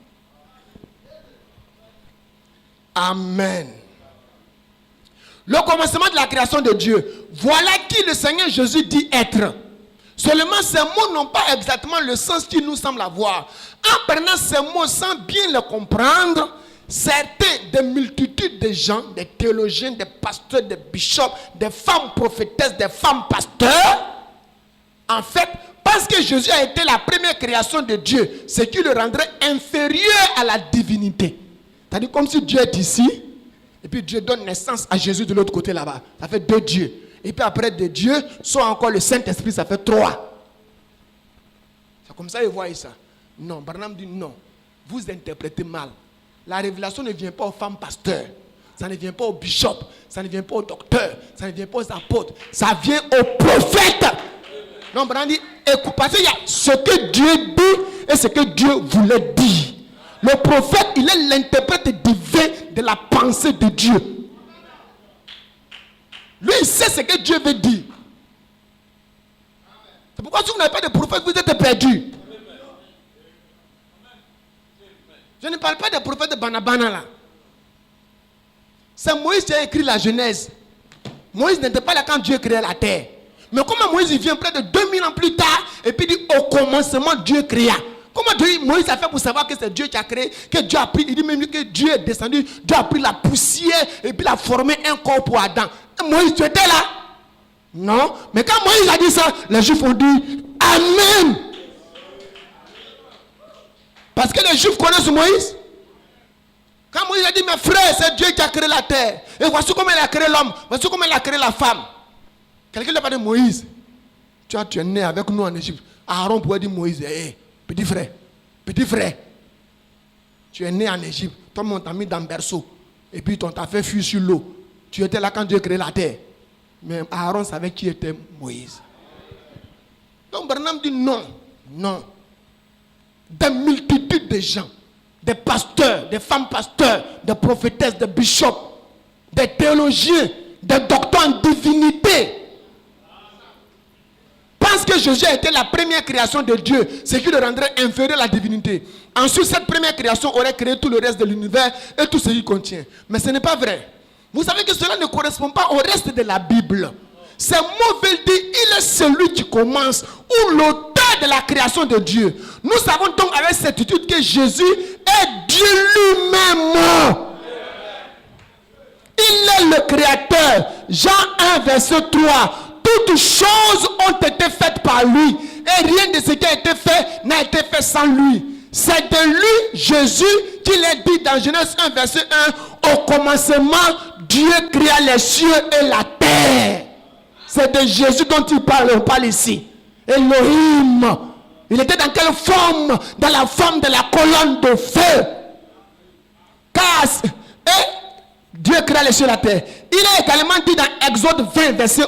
Amen. Le commencement de la création de Dieu. Voilà qui le Seigneur Jésus dit être. Seulement ces mots n'ont pas exactement le sens qu'il nous semble avoir. En prenant ces mots sans bien les comprendre, certains, des multitudes de gens, des théologiens, des pasteurs, des bishops, des femmes prophétesses, des femmes pasteurs, en fait, parce que Jésus a été la première création de Dieu, ce qui le rendrait inférieur à la divinité. C'est-à-dire comme si Dieu est ici, et puis Dieu donne naissance à Jésus de l'autre côté là-bas. Ça fait 2 dieux. et puis après de Dieu, soit encore le Saint-Esprit, ça fait 3. C'est comme ça qu'ils voient ça. Non, Branham dit non. Vous interprétez mal. La révélation ne vient pas aux femmes pasteurs. Ça ne vient pas aux bishops. Ça ne vient pas aux docteurs. Ça ne vient pas aux apôtres. Ça vient aux prophètes. Non, Branham dit, écoute, parce qu'il y a ce que Dieu dit et ce que Dieu voulait dire. Le prophète, il est l'interprète divin de la pensée de Dieu. Lui, il sait ce que Dieu veut dire. C'est pourquoi si vous n'avez pas de prophète, vous êtes perdu. Je ne parle pas des prophètes de Banabana là. C'est Moïse qui a écrit la Genèse. Moïse n'était pas là quand Dieu créait la terre. Mais comment Moïse il vient près de 2000 ans plus tard et puis dit au commencement Dieu créa. Comment Moïse a fait pour savoir que c'est Dieu qui a créé, que Dieu a pris, il dit même que Dieu est descendu, Dieu a pris la poussière et puis il a formé un corps pour Adam. Et Moïse, tu étais là? Non. Mais quand Moïse a dit ça, les Juifs ont dit Amen. Parce que les Juifs connaissent Moïse. Quand Moïse a dit, mes frères, c'est Dieu qui a créé la terre. Et voici comment il a créé l'homme. Voici comment il a créé la femme. Quelqu'un lui a dit, Moïse, tu es né avec nous en Égypte. Aaron pourrait dire, Moïse, hey, petit frère, tu es né en Égypte. Toi, on t'a mis dans le berceau. Et puis, on t'a fait fuir sur l'eau. Tu étais là quand Dieu a créé la terre. Mais Aaron savait qui était Moïse. Donc, Branham dit non. Des multitudes de gens, des pasteurs, des femmes pasteurs, des prophétesses, des bishops, des théologiens, des docteurs en divinité pensent que Jésus a été la première création de Dieu, ce qui le rendrait inférieur à la divinité. Ensuite, cette première création aurait créé tout le reste de l'univers et tout ce qui contient. Mais ce n'est pas vrai. Vous savez que cela ne correspond pas au reste de la Bible. Ces mots veulent dire, il est celui qui commence, ou l'auteur de la création de Dieu. Nous savons donc avec certitude que Jésus est Dieu lui-même. Il est le créateur. Jean 1, verset 3. Toutes choses ont été faites par lui. Et rien de ce qui a été fait n'a été fait sans lui. C'est de lui, Jésus, qu'il est dit dans Genèse 1, verset 1. Au commencement, Dieu créa les cieux et la terre. C'est de Jésus dont il parle, on parle ici. Elohim. Il était dans quelle forme? Dans la forme de la colonne de feu. Car Dieu créa les cieux et la terre. Il est également dit dans Exode 20, verset 11,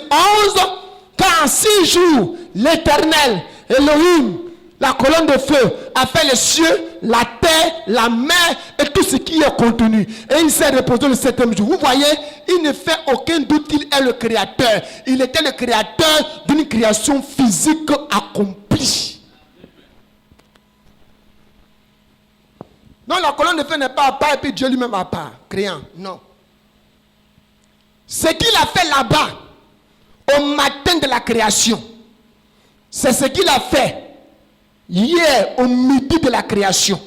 car en 6 jours, l'Éternel, Elohim, la colonne de feu, a fait les cieux, la terre, la mer et tout ce qui est contenu. Et il s'est reposé le 7e jour. Vous voyez, il ne fait aucun doute qu'il est le créateur. Il était le créateur d'une création physique accomplie. Non, la colonne de feu n'est pas à part et puis Dieu lui-même à part, créant. Non. Ce qu'il a fait là-bas, au matin de la création, c'est ce qu'il a fait hier au midi de la création.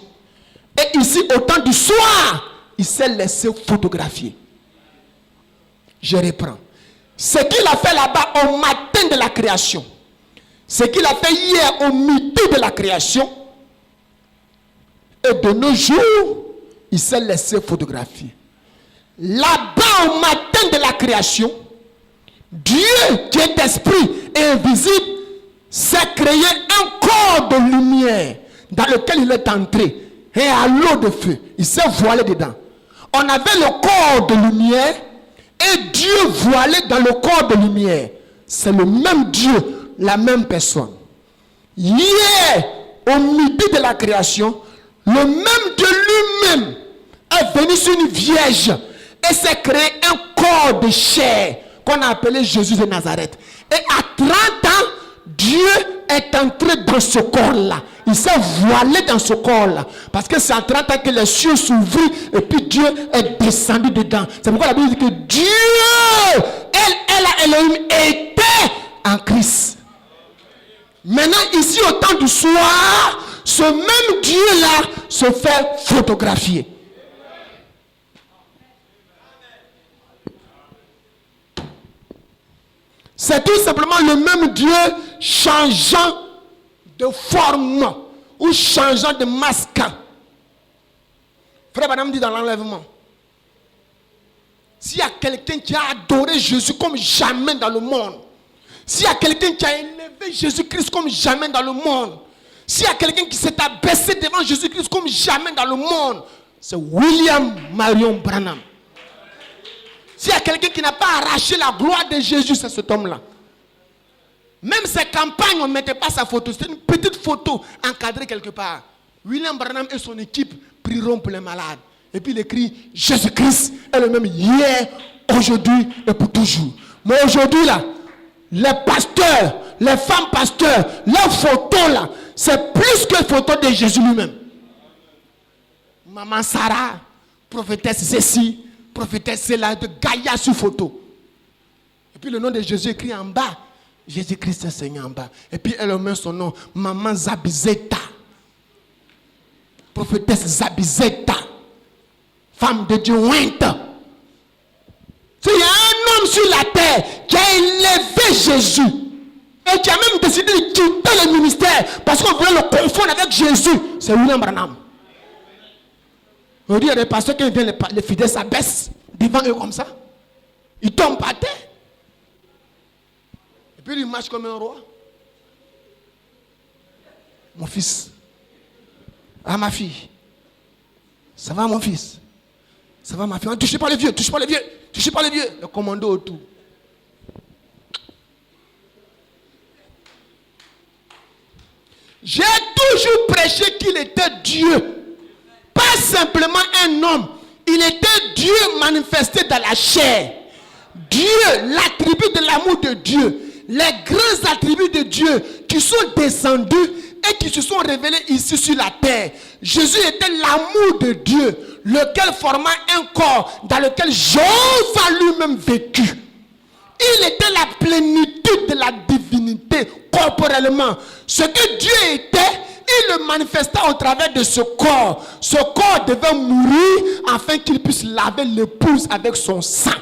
Et ici, au temps du soir, il s'est laissé photographier. Je reprends. Ce qu'il a fait là-bas au matin de la création, ce qu'il a fait hier au midi de la création, et de nos jours, il s'est laissé photographier. Là-bas, au matin de la création, Dieu, qui est esprit et invisible, s'est créé un corps de lumière dans lequel il est entré. Et à l'eau de feu, il s'est voilé dedans. On avait le corps de lumière et Dieu voilé dans le corps de lumière. C'est le même Dieu, la même personne. Hier, au midi de la création, le même Dieu lui-même est venu sur une vierge et s'est créé un corps de chair qu'on a appelé Jésus de Nazareth. Et à 30 ans, Dieu est entré dans ce corps-là. Il s'est voilé dans ce corps-là. Parce que c'est à 30 ans que les cieux s'ouvrirent et puis Dieu est descendu dedans. C'est pourquoi la Bible dit que Dieu, Elohim, était en Christ. Maintenant, ici, au temps du soir, ce même Dieu-là se fait photographier. C'est tout simplement le même Dieu changeant de forme ou changeant de masque. Frère Branham dit dans l'enlèvement, S'il y a quelqu'un qui a adoré Jésus comme jamais dans le monde, s'il y a quelqu'un qui a élevé Jésus-Christ comme jamais dans le monde, s'il y a quelqu'un qui s'est abaissé devant Jésus-Christ comme jamais dans le monde, c'est William Marion Branham. S'il y a quelqu'un qui n'a pas arraché la gloire de Jésus, c'est cet homme-là. Même ses campagnes, on ne mettait pas sa photo. C'était une petite photo encadrée quelque part. William Branham et son équipe prieront pour les malades. Et puis il écrit, Jésus-Christ est le même hier, aujourd'hui et pour toujours. Mais aujourd'hui là, les pasteurs, les femmes pasteurs, leurs photos là, c'est plus que photo de Jésus lui-même. Maman Sarah, prophétesse ceci, prophétesse cela, de Gaïa sur photo. Et puis le nom de Jésus écrit en bas. Jésus-Christ est Seigneur en bas. Et puis elle met son nom, Maman Zabizeta. Prophétesse Zabizeta. Femme de Dieu ointe. Il y a un homme sur la terre qui a élevé Jésus. Et qui a même décidé de quitter le ministère parce qu'on voulait le confondre avec Jésus. C'est William Branham. Aujourd'hui, il y a des pasteurs qui viennent, les fidèles s'abaissent devant eux comme ça. Ils tombent par terre. Et puis ils marchent comme un roi. Mon fils. Ah, ma fille. Ça va, mon fils? Ça va, ma fille? Ne touchez pas les vieux, touchez pas les vieux, touchez pas les vieux. Le commando autour. J'ai toujours prêché qu'il était Dieu. Pas simplement un homme. Il était Dieu manifesté dans la chair. Dieu, l'attribut de l'amour de Dieu. Les grands attributs de Dieu qui sont descendus et qui se sont révélés ici sur la terre. Jésus était l'amour de Dieu, lequel forma un corps dans lequel Jéhovah lui-même vécut. Il était la plénitude de la divinité corporellement. Ce que Dieu était, il le manifesta au travers de ce corps. Ce corps devait mourir afin qu'il puisse laver l'épouse avec son sang.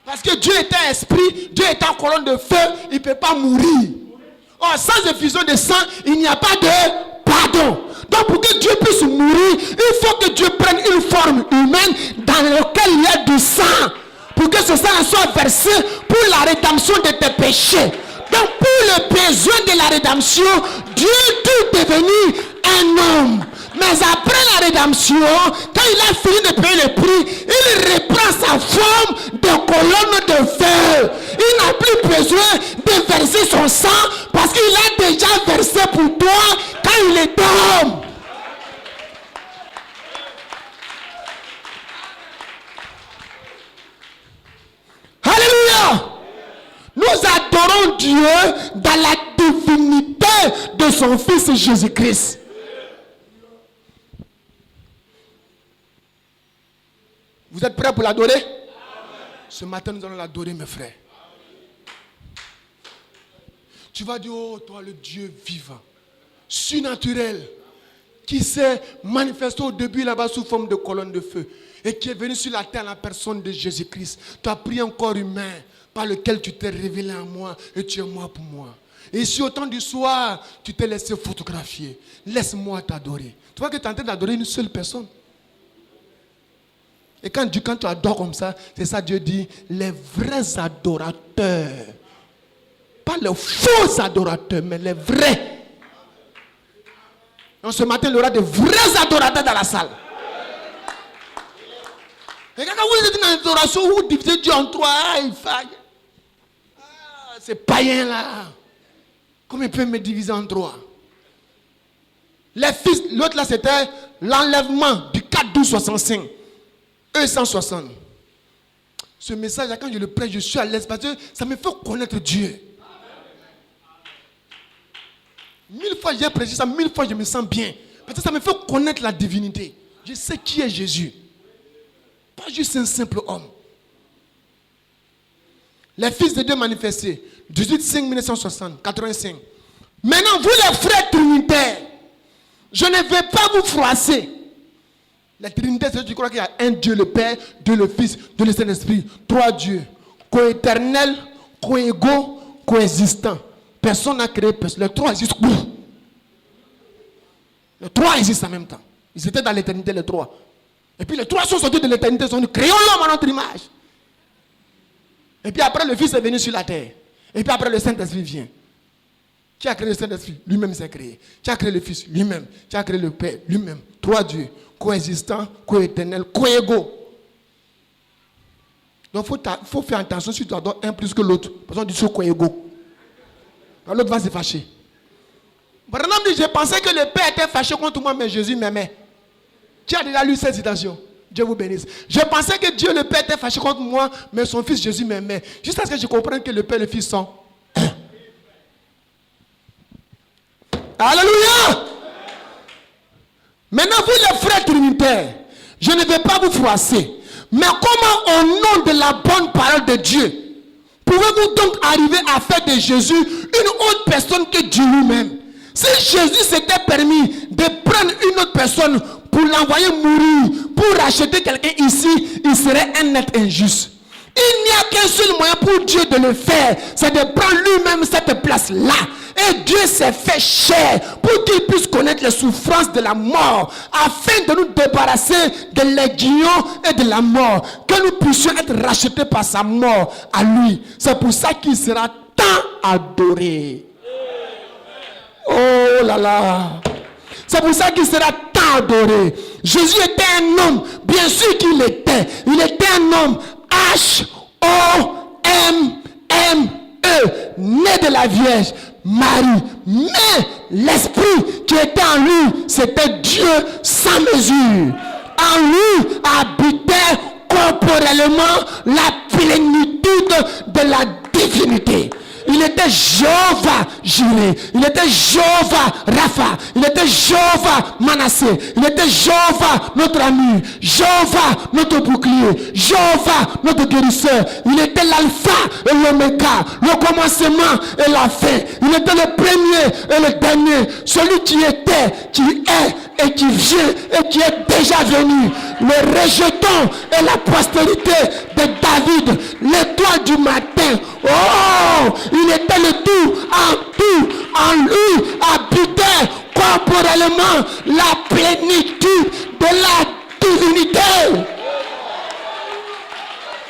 Parce que Dieu était esprit, Dieu était en colonne de feu, il ne peut pas mourir. Or, sans effusion de sang, il n'y a pas de pardon. Donc, pour que Dieu puisse mourir, il faut que Dieu prenne une forme humaine dans laquelle il y a du sang. Pour que ce sang soit versé pour la rédemption de tes péchés. Donc, pour le besoin de la rédemption, Dieu dut devenir un homme. Mais après la rédemption, quand il a fini de payer le prix, il reprend sa forme de colonne de feu. Il n'a plus besoin de verser son sang parce qu'il a déjà versé pour toi quand il était homme. Alléluia! Nous adorons Dieu dans la divinité de son Fils Jésus-Christ. Vous êtes prêts pour l'adorer? Amen. Ce matin, nous allons l'adorer, mes frères. Tu vas dire, oh, toi, le Dieu vivant, surnaturel, qui s'est manifesté au début là-bas sous forme de colonne de feu, et qui est venu sur la terre en la personne de Jésus-Christ. Tu as pris un corps humain par lequel tu t'es révélé en moi, et tu es moi pour moi. Et si au temps du soir, tu t'es laissé photographier, laisse-moi t'adorer. Tu vois que tu es en train d'adorer une seule personne. Et quand tu adores comme ça, c'est ça Dieu dit, les vrais adorateurs. Pas les faux adorateurs, mais les vrais. Donc ce matin, il y aura de vrais adorateurs dans la salle. Et quand vous êtes dans une adoration où vous divisez Dieu en trois, il faille. C'est païen là. Comment il peut me diviser en trois? Les fils, l'autre là c'était l'enlèvement du 4-12-65. 160. Ce message, quand je le prêche, je suis à l'aise parce que ça me fait connaître Dieu. 1000 fois j'ai prêché ça, 1000 fois je me sens bien. Parce que ça me fait connaître la divinité. Je sais qui est Jésus. Pas juste un simple homme. Les fils de Dieu manifestés. 18-5-1960, 85. Maintenant, vous les frères trinitaires, je ne vais pas vous froisser. La Trinité, c'est que tu crois qu'il y a un Dieu le Père, Dieu le Fils, Dieu le Saint-Esprit. Trois dieux. Co-éternels, co-égaux, coexistants. Personne n'a créé personne. Les trois existent. Les trois existent en même temps. Ils étaient dans l'éternité, les trois. Et puis les trois sont sortis de l'éternité, sont dit, créons l'homme à notre image. Et puis après, le Fils est venu sur la terre. Et puis après, le Saint-Esprit vient. Qui a créé le Saint-Esprit? Lui-même s'est créé. Qui a créé le Fils? Lui-même. Qui a créé le Père? Lui-même. Trois dieux, coexistants, coéternels, coégaux. Donc il faut faire attention si tu adores un plus que l'autre. Parce qu'on dit sur coégaux. L'autre va se fâcher. Par exemple, j'ai pensé que le Père était fâché contre moi, mais Jésus m'aimait. Qui a déjà lu cette citation? Dieu vous bénisse. Je pensais que Dieu le Père était fâché contre moi, mais son Fils Jésus m'aimait. Jusqu'à ce que je comprenne que le Père et le Fils sont un. Alléluia! Maintenant, vous les frères trinitaires, je ne vais pas vous froisser. Mais comment, au nom de la bonne parole de Dieu, pouvez-vous donc arriver à faire de Jésus une autre personne que Dieu lui-même? Si Jésus s'était permis de prendre une autre personne pour l'envoyer mourir, pour racheter quelqu'un ici, il serait un être injuste. Il n'y a qu'un seul moyen pour Dieu de le faire, c'est de prendre lui-même cette place-là. Et Dieu s'est fait chair pour qu'il puisse connaître les souffrances de la mort, afin de nous débarrasser de l'aiguillon et de la mort, que nous puissions être rachetés par sa mort à lui. C'est pour ça qu'il sera tant adoré. Oh là là! C'est pour ça qu'il sera tant adoré. Jésus était un homme, bien sûr qu'il était. Il était un homme H-O-M-M-E, né de la Vierge Marie. Mais l'esprit qui était en lui, c'était Dieu sans mesure. En lui habitait corporellement la plénitude de la divinité. Il était Jéhovah Jireh, il était Jéhovah Rapha, il était Jéhovah Manassé, il était Jéhovah notre ami, Jéhovah notre bouclier, Jéhovah notre guérisseur. Il était l'alpha et l'oméga, le commencement et la fin. Il était le premier et le dernier, celui qui était, qui est et qui vient et qui est déjà venu. Le rejeton et la postérité de David, l'étoile du matin. Oh, il était le tout, en lui habitait corporellement la plénitude de la divinité.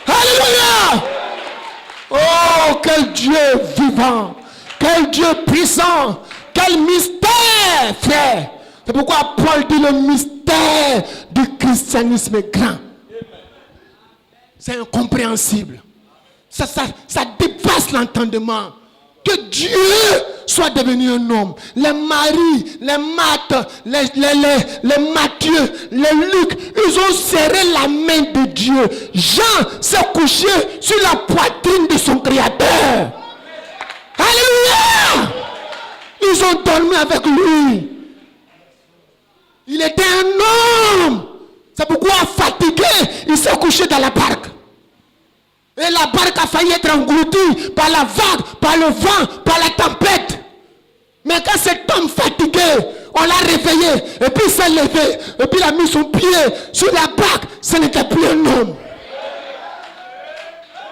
Alléluia! Oh, quel Dieu vivant, quel Dieu puissant, quel mystère, frère. C'est pourquoi Paul dit le mystère du christianisme est grand. C'est incompréhensible. Ça dépasse l'entendement. Que Dieu soit devenu un homme. Les Marie, les Marthe, les Matthieu, les Luc, ils ont serré la main de Dieu. Jean s'est couché sur la poitrine de son Créateur. Alléluia! Ils ont dormi avec lui. Il était un homme. C'est pourquoi fatigué, il s'est couché dans la barque. Et la barque a failli être engloutie par la vague, par le vent, par la tempête. Mais quand cet homme fatigué, on l'a réveillé, et puis il s'est levé, et puis il a mis son pied sur la barque, ce n'était plus un homme.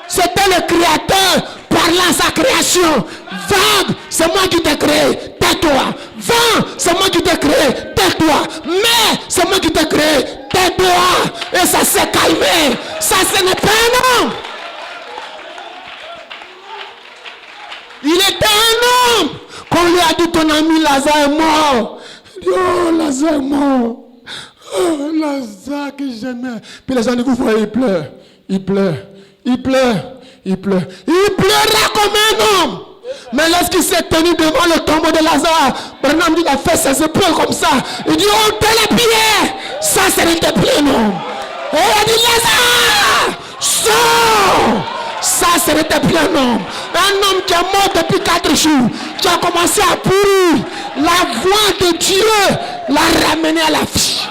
C'était le Créateur parlant à sa création. Vague, c'est moi qui t'ai créé, tais-toi. Vent, c'est moi qui t'ai créé, tais-toi. Mais, c'est moi qui t'ai créé, tais-toi. Et ça s'est calmé. Ça, ce n'est pas un homme. Il était un homme. Quand on lui a dit ton ami Lazare est mort. Il dit, oh Lazare est mort. Oh Lazare que j'aimais. Puis les gens disent, vous voyez, il pleure. Il pleure. Il pleure. Il pleure. Il pleura comme un homme. Mais lorsqu'il s'est tenu devant le tombeau de Lazare, Branham dit, il a fait ses épaules comme ça. Il dit, oh t'es les pieds. Ça, ce n'était plus un homme. Et il a dit, Lazare, sors. Ça, ce n'était plus un homme. Un homme qui est mort depuis 4 jours, qui a commencé à pourrir. La voix de Dieu l'a ramené à la vie.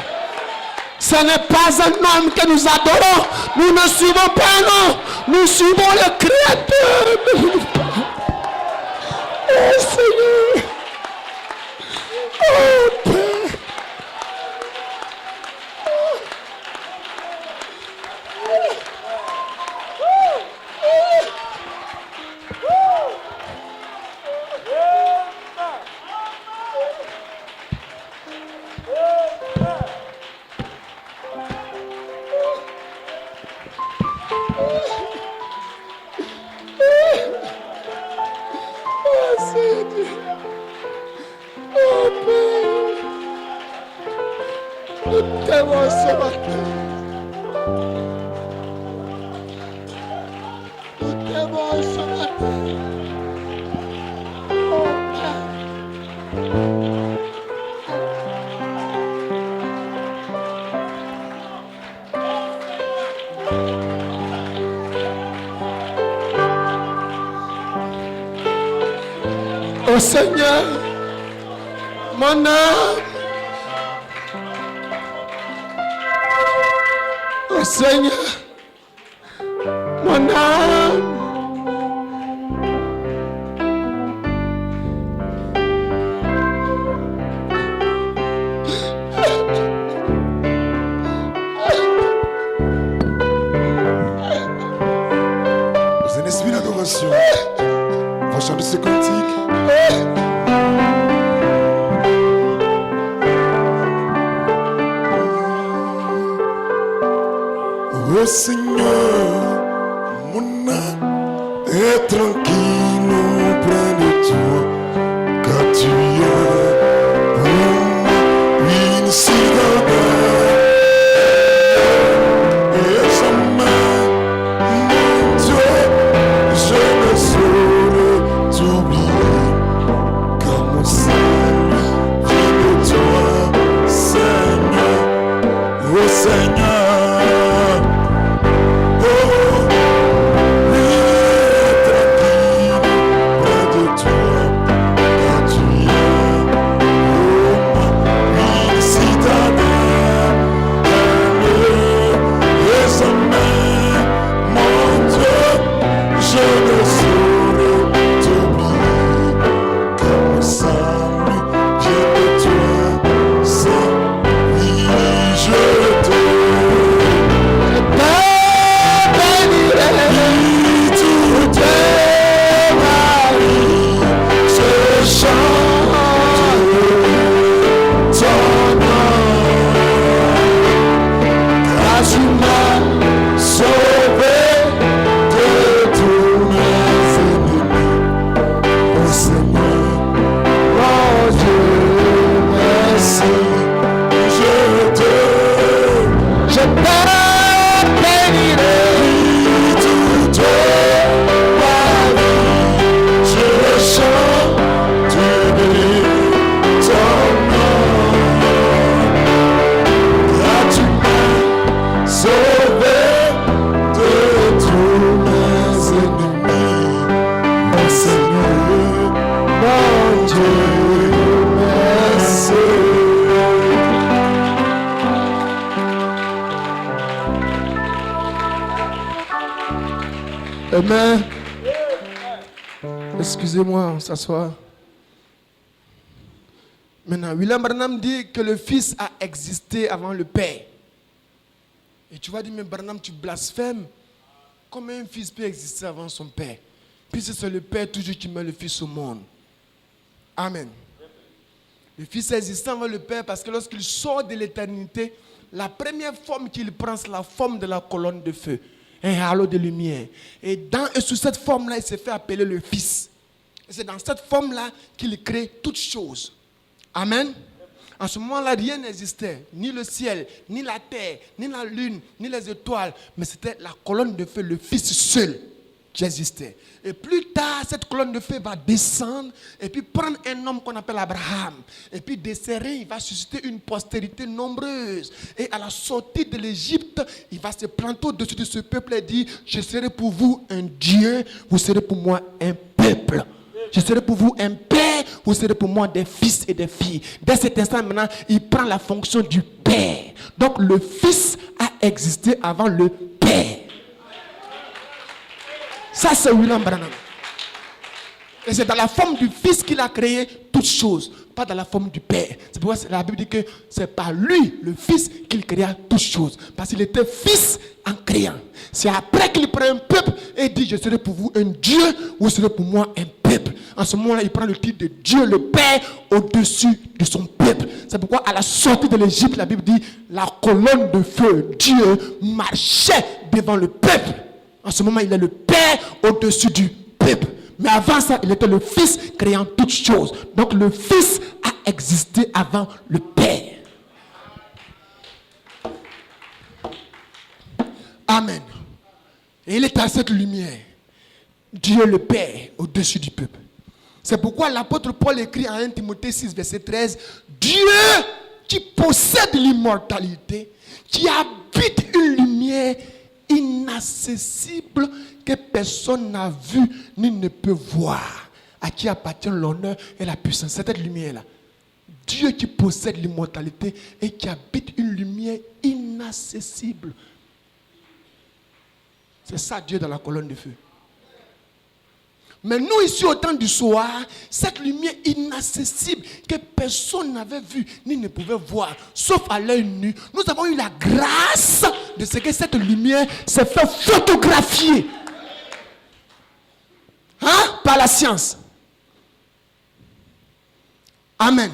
Ce n'est pas un homme que nous adorons. Nous ne suivons pas un homme. Nous suivons le Créateur. Oh Seigneur. Oh Père. t'aimons ce matin. Nous t'aimons ce matin. Oh Père. Oh Seigneur, mon âme. Oh Seigneur, mon âme. C'est un esprit d'adoration. On va chanter ce cantique. Oh Seigneur, mon âme est tranquille auprès de toi, car tu es pour moi une citadelle. Et jamais, mon Dieu, je ne saurais t'oublier, car mon salut vient de toi, Seigneur. Oh Seigneur. Amen. Excusez-moi, on s'assoit. Maintenant, William Branham dit que le Fils a existé avant le Père. Et tu vas dire, mais Branham, tu blasphèmes. Comment un fils peut exister avant son Père? Puisque c'est le Père toujours qui met le Fils au monde. Amen. Le Fils existe avant le Père parce que lorsqu'il sort de l'éternité, la première forme qu'il prend, c'est la forme de la colonne de feu. Un halo de lumière. Et sous cette forme-là, il s'est fait appeler le Fils. Et c'est dans cette forme-là qu'il crée toutes choses. Amen. En ce moment-là, rien n'existait. Ni le ciel, ni la terre, ni la lune, ni les étoiles. Mais c'était la colonne de feu, le Fils seul qui existait. Et plus tard, cette colonne de feu va descendre et puis prendre un homme qu'on appelle Abraham. Et puis desserrer, il va susciter une postérité nombreuse. Et à la sortie de l'Égypte, il va se planter au-dessus de ce peuple et dire, je serai pour vous un Dieu, vous serez pour moi un peuple. Je serai pour vous un père, vous serez pour moi des fils et des filles. Dès cet instant maintenant, il prend la fonction du père. Donc le Fils a existé avant le Père. Ça, c'est William Branham. Et c'est dans la forme du Fils qu'il a créé toutes choses, pas dans la forme du Père. C'est pourquoi la Bible dit que c'est par lui, le Fils, qu'il créa toutes choses. Parce qu'il était Fils en créant. C'est après qu'il prend un peuple et dit, je serai pour vous un Dieu, vous serez pour moi un peuple. En ce moment-là, il prend le titre de Dieu, le Père, au-dessus de son peuple. C'est pourquoi à la sortie de l'Égypte, la Bible dit, la colonne de feu, Dieu, marchait devant le peuple. En ce moment, il est le Père au-dessus du peuple. Mais avant ça, il était le Fils créant toutes choses. Donc le Fils a existé avant le Père. Amen. Et il est à cette lumière, Dieu le Père, au-dessus du peuple. C'est pourquoi l'apôtre Paul écrit en 1 Timothée 6, verset 13, Dieu qui possède l'immortalité, qui habite une lumière inaccessible que personne n'a vue ni ne peut voir, à qui appartient l'honneur et la puissance. C'est cette lumière-là. Dieu qui possède l'immortalité et qui habite une lumière inaccessible. C'est ça Dieu dans la colonne de feu. Mais nous ici au temps du soir, cette lumière inaccessible que personne n'avait vue ni ne pouvait voir, sauf à l'œil nu, nous avons eu la grâce de ce que cette lumière s'est fait photographier. Par la science. Amen.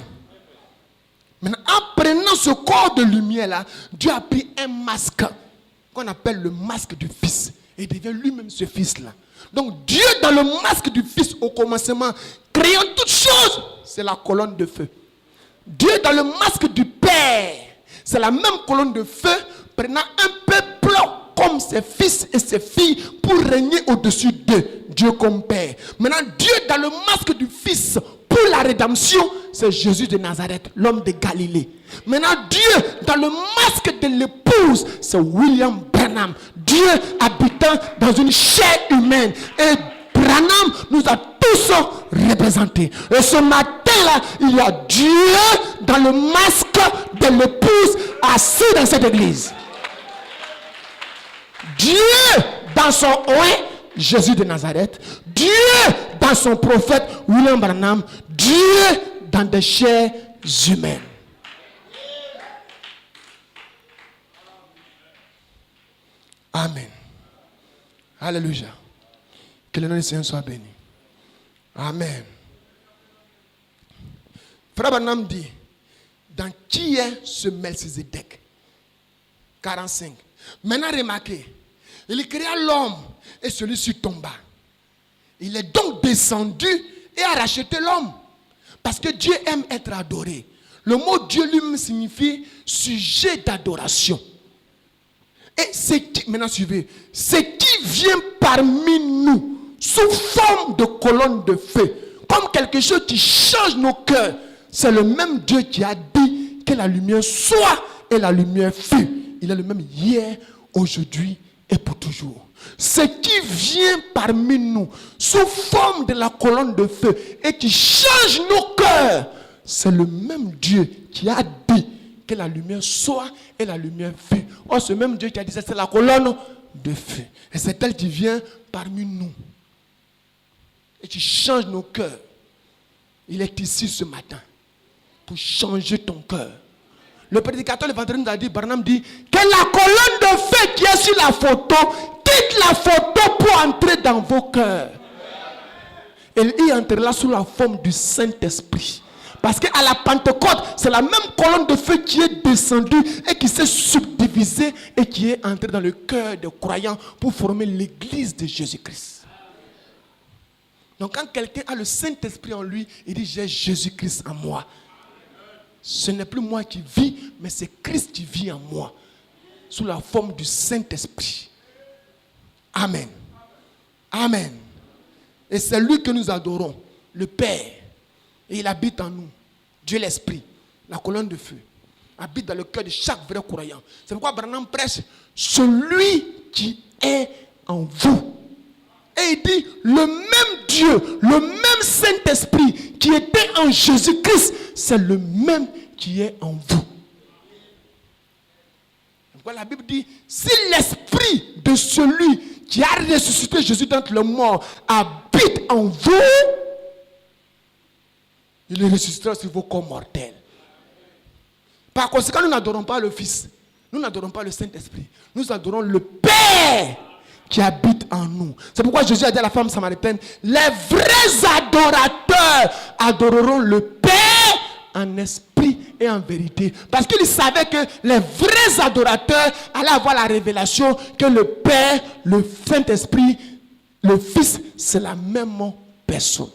Maintenant, en prenant ce corps de lumière-là, Dieu a pris un masque qu'on appelle le masque du Fils. Et devient lui-même ce Fils-là. Donc Dieu, dans le masque du Fils, au commencement, créant toutes choses, c'est la colonne de feu. Dieu, dans le masque du Père, c'est la même colonne de feu, prenant un peuple comme ses fils et ses filles pour régner au-dessus d'eux. Dieu comme Père. Maintenant, Dieu, dans le masque du Fils, pour la rédemption, c'est Jésus de Nazareth, l'homme de Galilée. Maintenant, Dieu, dans le masque de l'épouse, c'est William Branham. Dieu habitant dans une chair humaine. Et Branham nous a tous représentés. Et ce matin-là, il y a Dieu dans le masque de l'épouse assis dans cette église. Dieu dans son oint, Jésus de Nazareth. Dieu dans son prophète William Branham. Dieu dans des chairs humaines. Amen. Alléluia. Que le nom du Seigneur soit béni. Amen. Frère Branham dit, dans qui est ce Melchizedek? 45. Maintenant remarquez, il créa l'homme et celui-ci tomba. Il est donc descendu et a racheté l'homme. Parce que Dieu aime être adoré. Le mot Dieu lui-même signifie sujet d'adoration. Et c'est qui, maintenant suivez, c'est qui vient parmi nous sous forme de colonne de feu, comme quelque chose qui change nos cœurs. C'est le même Dieu qui a dit que la lumière soit et la lumière fut. Il est le même hier, aujourd'hui et pour toujours. Ce qui vient parmi nous sous forme de la colonne de feu et qui change nos cœurs, c'est le même Dieu qui a dit que la lumière soit et la lumière fut. Oh, ce même Dieu qui a dit ça, c'est la colonne de feu. Et c'est elle qui vient parmi nous et qui change nos cœurs. Il est ici ce matin pour changer ton cœur. Le prédicateur, le vendredi, nous a dit, Branham dit, que la colonne de feu qui est sur la photo, quitte la photo pour entrer dans vos cœurs. Elle y entrera sous la forme du Saint-Esprit. Parce qu'à la Pentecôte, c'est la même colonne de feu qui est descendue et qui s'est subdivisée et qui est entrée dans le cœur des croyants pour former l'église de Jésus-Christ. Donc quand quelqu'un a le Saint-Esprit en lui, il dit, j'ai Jésus-Christ en moi. Ce n'est plus moi qui vis, mais c'est Christ qui vit en moi, sous la forme du Saint-Esprit. Amen. Amen. Et c'est lui que nous adorons, le Père. Et il habite en nous. Dieu l'Esprit, la colonne de feu, habite dans le cœur de chaque vrai croyant. C'est pourquoi Branham prêche celui qui est en vous. Et il dit, le même Dieu, le même Saint-Esprit qui était en Jésus-Christ, c'est le même qui est en vous. Donc, la Bible dit, si l'Esprit de celui qui a ressuscité Jésus d'entre les morts habite en vous, il ressuscitera sur vos corps mortels. Par conséquent, nous n'adorons pas le Fils, nous n'adorons pas le Saint-Esprit, nous adorons le Père qui habite en nous. C'est pourquoi Jésus a dit à la femme samaritaine, les vrais adorateurs adoreront le Père en esprit et en vérité. Parce qu'il savait que les vrais adorateurs allaient avoir la révélation que le Père, le Saint-Esprit, le Fils, c'est la même personne.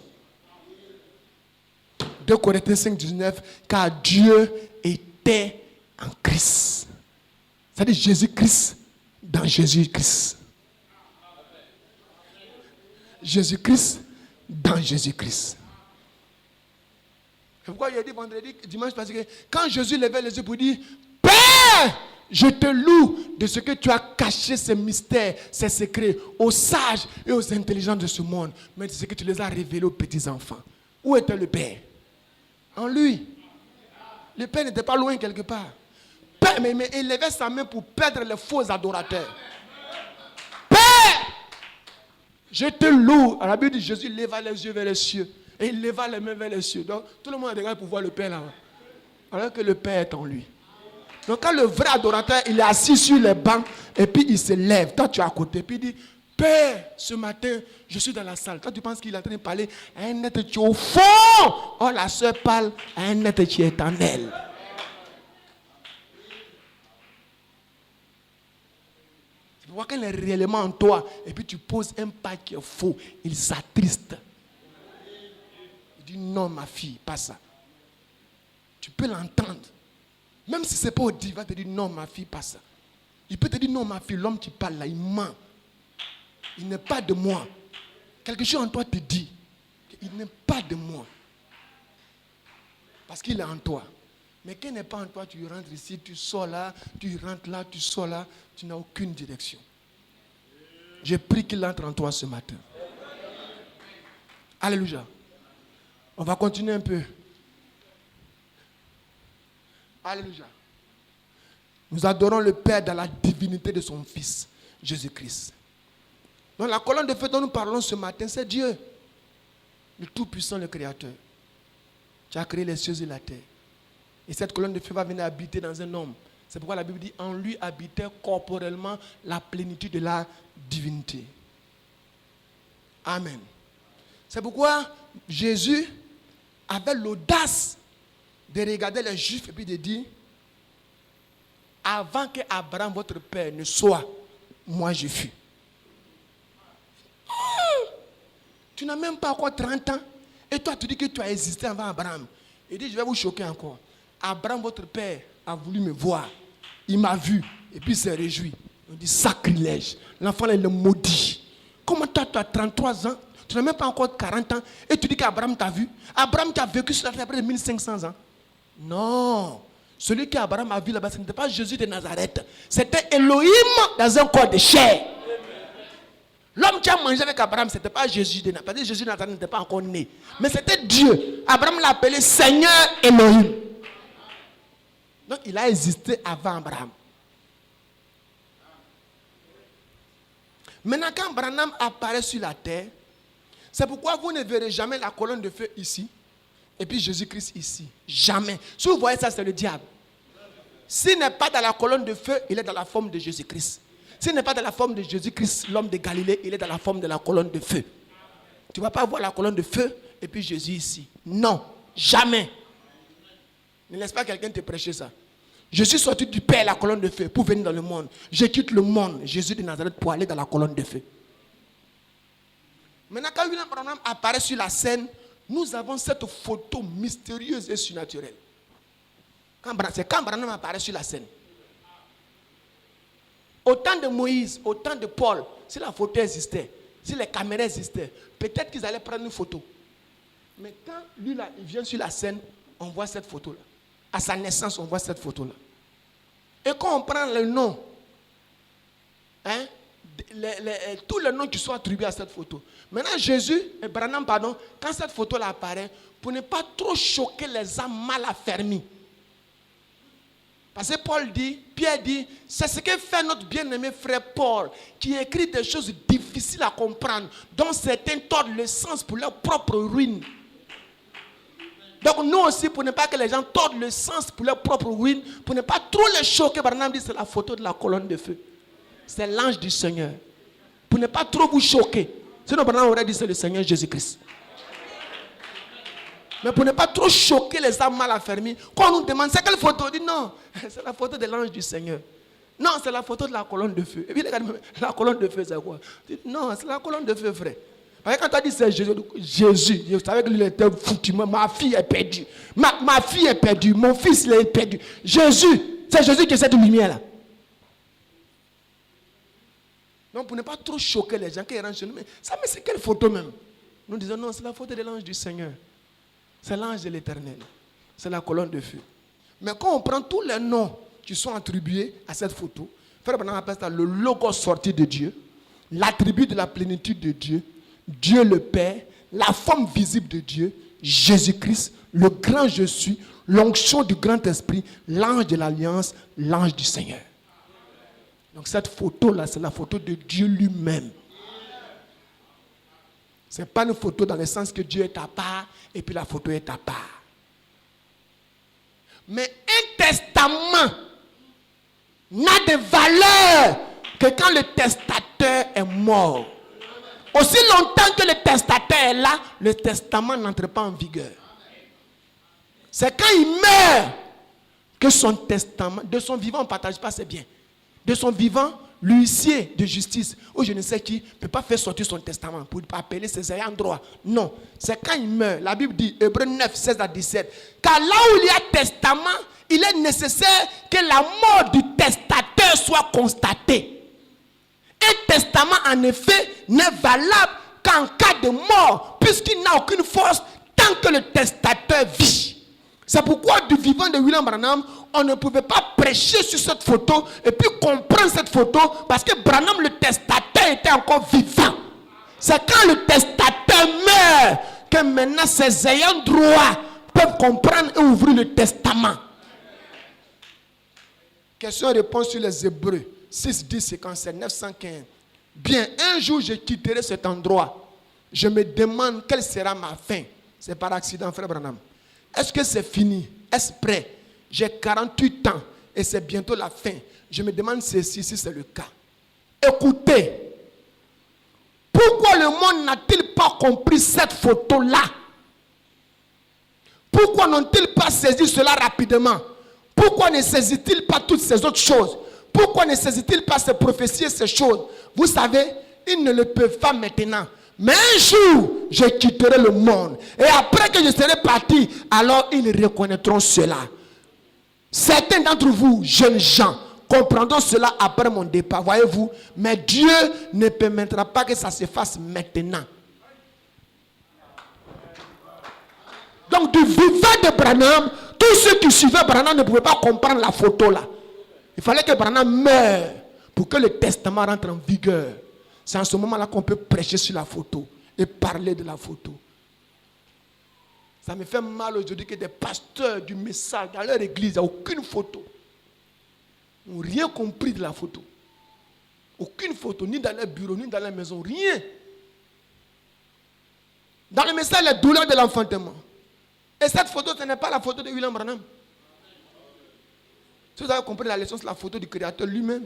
2 Corinthiens 5, 19, car Dieu était en Christ. C'est-à-dire Jésus-Christ dans Jésus-Christ. Jésus-Christ dans Jésus-Christ. C'est pourquoi il a dit vendredi, dimanche, parce que quand Jésus levait les yeux pour dire, Père, je te loue de ce que tu as caché ces mystères, ces secrets aux sages et aux intelligents de ce monde, mais de ce que tu les as révélés aux petits enfants. Où était le Père? En lui. Le Père n'était pas loin quelque part. Père, mais il levait sa main pour perdre les faux adorateurs. Père, je te loue. À la Bible dit, Jésus leva les yeux vers les cieux. Et il leva les mains vers les cieux. Donc, tout le monde a regardé pour voir le Père là-bas. Alors que le Père est en lui. Donc, quand le vrai adorateur, il est assis sur les bancs, et puis il se lève. Toi, tu es à côté. Puis il dit, Père, ce matin, je suis dans la salle. Toi, tu penses qu'il est en train de parler à un être qui est au fond. Oh, la sœur parle à un être qui est en elle. C'est pourquoi quand il est réellement en toi, et puis tu poses un pas qui est faux, il s'attriste. Il dit, non, ma fille, pas ça. Tu peux l'entendre. Même si ce n'est pas audible, il va te dire, non, ma fille, pas ça. Il peut te dire, non, ma fille, l'homme qui parle là, il ment. Il n'est pas de moi. Quelque chose en toi te dit qu'il n'est pas de moi. Parce qu'il est en toi. Mais quand il n'est pas en toi, tu rentres ici, tu sors là, tu rentres là, tu sors là, tu n'as aucune direction. J'ai pris qu'il entre en toi ce matin. Alléluia. On va continuer un peu. Alléluia. Nous adorons le Père dans la divinité de son Fils, Jésus-Christ. Donc la colonne de feu dont nous parlons ce matin, c'est Dieu, le Tout-Puissant, le Créateur. Tu as créé les cieux et la terre. Et cette colonne de feu va venir habiter dans un homme. C'est pourquoi la Bible dit, en lui habitait corporellement la plénitude de la divinité. Amen. C'est pourquoi Jésus avait l'audace de regarder les Juifs et puis de dire, avant que Abraham, votre père, ne soit, moi je fus. Tu n'as même pas encore 30 ans. Et toi, tu dis que tu as existé avant Abraham. Il dit, je vais vous choquer encore. Abraham, votre père, a voulu me voir. Il m'a vu. Et puis il s'est réjoui. On dit, sacrilège. L'enfant, il est maudit. Comment toi, tu as 33 ans, tu n'as même pas encore 40 ans, et tu dis qu'Abraham t'a vu. Abraham t'a vécu sur la terre après 1500 ans. Non. Celui qu'Abraham a vu là-bas, ce n'était pas Jésus de Nazareth. C'était Elohim dans un corps de chair. L'homme qui a mangé avec Abraham, ce n'était pas Jésus de Nazareth. Parce que Jésus de Nazareth n'était pas encore né. Mais c'était Dieu. Abraham l'a appelé Seigneur Elohim. Donc il a existé avant Abraham. Maintenant, quand Abraham apparaît sur la terre, c'est pourquoi vous ne verrez jamais la colonne de feu ici. Et puis Jésus-Christ ici. Jamais. Si vous voyez ça, c'est le diable. S'il n'est pas dans la colonne de feu, il est dans la forme de Jésus-Christ. S'il n'est pas dans la forme de Jésus-Christ, l'homme de Galilée, il est dans la forme de la colonne de feu. Tu ne vas pas voir la colonne de feu et puis Jésus ici. Non, jamais. Ne laisse pas quelqu'un te prêcher ça. Je suis sorti du Père, la colonne de feu, pour venir dans le monde. Je quitte le monde, Jésus de Nazareth, pour aller dans la colonne de feu. Maintenant, quand William Branham apparaît sur la scène, nous avons cette photo mystérieuse et surnaturelle. C'est quand Branham apparaît sur la scène. Au temps de Moïse, au temps de Paul, si la photo existait, si les caméras existaient, peut-être qu'ils allaient prendre une photo. Mais quand lui, là, il vient sur la scène, on voit cette photo-là. À sa naissance, on voit cette photo-là. Et quand on prend le nom, tous les noms qui sont attribués à cette photo. Maintenant, Jésus, et Branham, pardon, quand cette photo-là apparaît, pour ne pas trop choquer les âmes mal affermies. Parce que Pierre dit, c'est ce que fait notre bien-aimé frère Paul, qui écrit des choses difficiles à comprendre, dont certains tordent le sens pour leur propre ruine. Donc nous aussi, pour ne pas que les gens tordent le sens pour leur propre ruine, pour ne pas trop les choquer, Branham dit, c'est la photo de la colonne de feu. C'est l'ange du Seigneur. Pour ne pas trop vous choquer. Sinon, Branham aurait dit, c'est le Seigneur Jésus-Christ. Mais pour ne pas trop choquer les âmes mal affermies, quand on nous demande, c'est quelle photo? On dit non, c'est la photo de l'ange du Seigneur. Non, c'est la photo de la colonne de feu. Et puis, la colonne de feu, c'est quoi? Non, c'est la colonne de feu, frère. Parce que quand tu as dit c'est Jésus, je savais que lui était foutu. Ma fille est perdue. Ma fille est perdue. Mon fils il est perdu. Jésus, c'est Jésus qui est cette lumière-là. Donc pour ne pas trop choquer les gens, quand ils rentrent chez nous, mais c'est quelle photo même? Nous disons non, c'est la photo de l'ange du Seigneur. C'est l'ange de l'Éternel. C'est la colonne de feu. Mais quand on prend tous les noms qui sont attribués à cette photo, Frère Branham appelle ça le logo sorti de Dieu, l'attribut de la plénitude de Dieu, Dieu le Père, la forme visible de Dieu, Jésus-Christ, le grand je suis, l'onction du grand esprit, l'ange de l'alliance, l'ange du Seigneur. Donc cette photo-là, c'est la photo de Dieu lui-même. Ce n'est pas une photo dans le sens que Dieu est à part et puis la photo est à part. Mais un testament n'a de valeur que quand le testateur est mort. Aussi longtemps que le testateur est là, le testament n'entre pas en vigueur. C'est quand il meurt que son testament, de son vivant on ne partage pas ses biens. De son vivant, l'huissier de justice, ou je ne sais qui, ne peut pas faire sortir son testament pour appeler ses ayants droit. Non, c'est quand il meurt. La Bible dit, Hébreux 9, 16 à 17, car là où il y a testament, il est nécessaire que la mort du testateur soit constatée. Un testament, en effet, n'est valable qu'en cas de mort, puisqu'il n'a aucune force tant que le testateur vit. C'est pourquoi du vivant de William Branham, on ne pouvait pas prêcher sur cette photo et puis comprendre cette photo parce que Branham, le testateur, était encore vivant. C'est quand le testateur meurt que maintenant ses ayants droit peuvent comprendre et ouvrir le testament. Question-réponse sur les Hébreux 6, 10, 57, 915. Bien, un jour je quitterai cet endroit. Je me demande quelle sera ma fin. C'est par accident, frère Branham. Est-ce que c'est fini? Est-ce prêt? J'ai 48 ans et c'est bientôt la fin. Je me demande si c'est le cas. Écoutez, pourquoi le monde n'a-t-il pas compris cette photo-là? Pourquoi n'ont-ils pas saisi cela rapidement? Pourquoi ne saisit-il pas toutes ces autres choses? Pourquoi ne saisit-il pas ces prophéties et ces choses? Vous savez, ils ne le peuvent pas maintenant. Mais un jour, je quitterai le monde. Et après que je serai parti, alors ils reconnaîtront cela. Certains d'entre vous, jeunes gens, comprendront cela après mon départ, voyez-vous. Mais Dieu ne permettra pas que ça se fasse maintenant. Donc du vivant de Branham, tous ceux qui suivaient Branham ne pouvaient pas comprendre la photo là. Il fallait que Branham meure pour que le testament rentre en vigueur. C'est en ce moment-là qu'on peut prêcher sur la photo et parler de la photo. Ça me fait mal aujourd'hui que des pasteurs du message dans leur église, il n'y a aucune photo. Ils n'ont rien compris de la photo. Aucune photo, ni dans leur bureau, ni dans leur maison, rien. Dans le message, les douleurs de l'enfantement. Et cette photo, ce n'est pas la photo de William Branham. Si vous avez compris la leçon, c'est la photo du Créateur lui-même.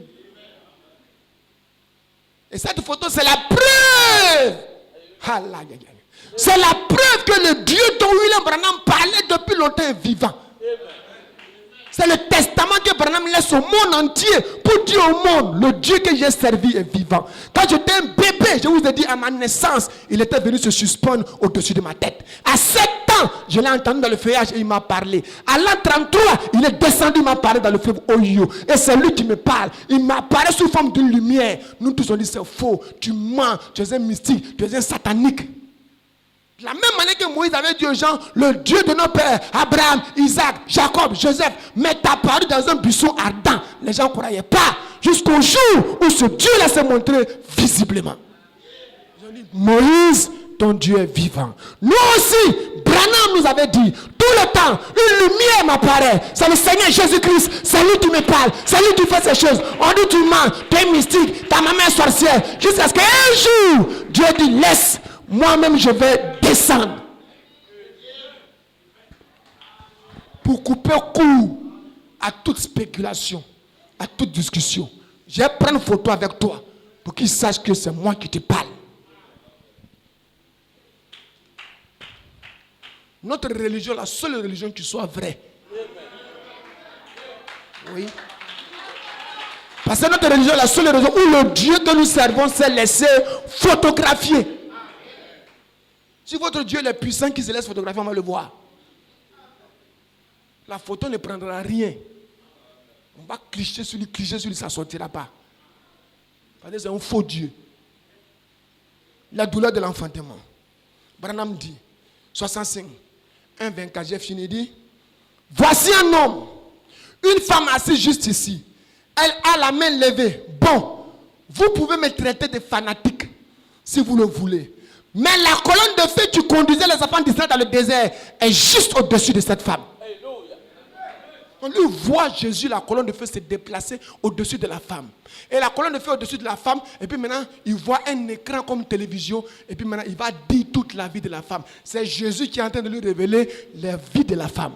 Et cette photo, c'est la preuve. C'est la preuve que le Dieu dont William Branham parlait depuis longtemps est vivant. C'est le testament que Branham laisse au monde entier pour dire au monde, le Dieu que j'ai servi est vivant. Quand j'étais un bébé, je vous ai dit à ma naissance, il était venu se suspendre au-dessus de ma tête. À 7 ans, je l'ai entendu dans le feuillage et il m'a parlé. À l'an 33, il est descendu, il m'a parlé dans le fleuve Ohio. Et c'est lui qui me parle. Il m'apparaît sous forme d'une lumière. Nous tous on dit c'est faux, tu mens, tu es un mystique, tu es un satanique. De la même manière que Moïse avait dit aux gens, le Dieu de nos pères, Abraham, Isaac, Jacob, Joseph, m'est apparu dans un buisson ardent. Les gens ne croyaient pas. Jusqu'au jour où ce Dieu-là s'est montré visiblement. Ils ont dit, Moïse, ton Dieu est vivant. Nous aussi, Branham nous avait dit, tout le temps, une lumière m'apparaît. C'est le Seigneur Jésus-Christ. C'est lui qui me parle. C'est lui qui fait ces choses. On dit, tu mens, tu es mystique, ta maman est sorcière. Jusqu'à ce qu'un jour, Dieu dit, laisse. Moi-même, je vais descendre pour couper court à toute spéculation, à toute discussion. Je vais prendre une photo avec toi pour qu'ils sachent que c'est moi qui te parle. Notre religion, la seule religion qui soit vraie. Oui. Parce que notre religion, la seule religion où le Dieu que nous servons s'est laissé photographier. Si votre Dieu est puissant qui se laisse photographier, on va le voir. La photo ne prendra rien. On va clicher sur lui, ça ne sortira pas. Parce que c'est un faux Dieu. La douleur de l'enfantement. Branham dit, 65, 1, 24, j'ai fini, dit, voici un homme, une femme assise juste ici. Elle a la main levée. Bon, vous pouvez me traiter de fanatique si vous le voulez. Mais la colonne de feu qui conduisait les enfants d'Israël dans le désert est juste au-dessus de cette femme. On lui voit Jésus, la colonne de feu se déplacer au-dessus de la femme. Et la colonne de feu au-dessus de la femme. Et puis maintenant, il voit un écran comme télévision. Et puis maintenant, il va dire toute la vie de la femme. C'est Jésus qui est en train de lui révéler la vie de la femme.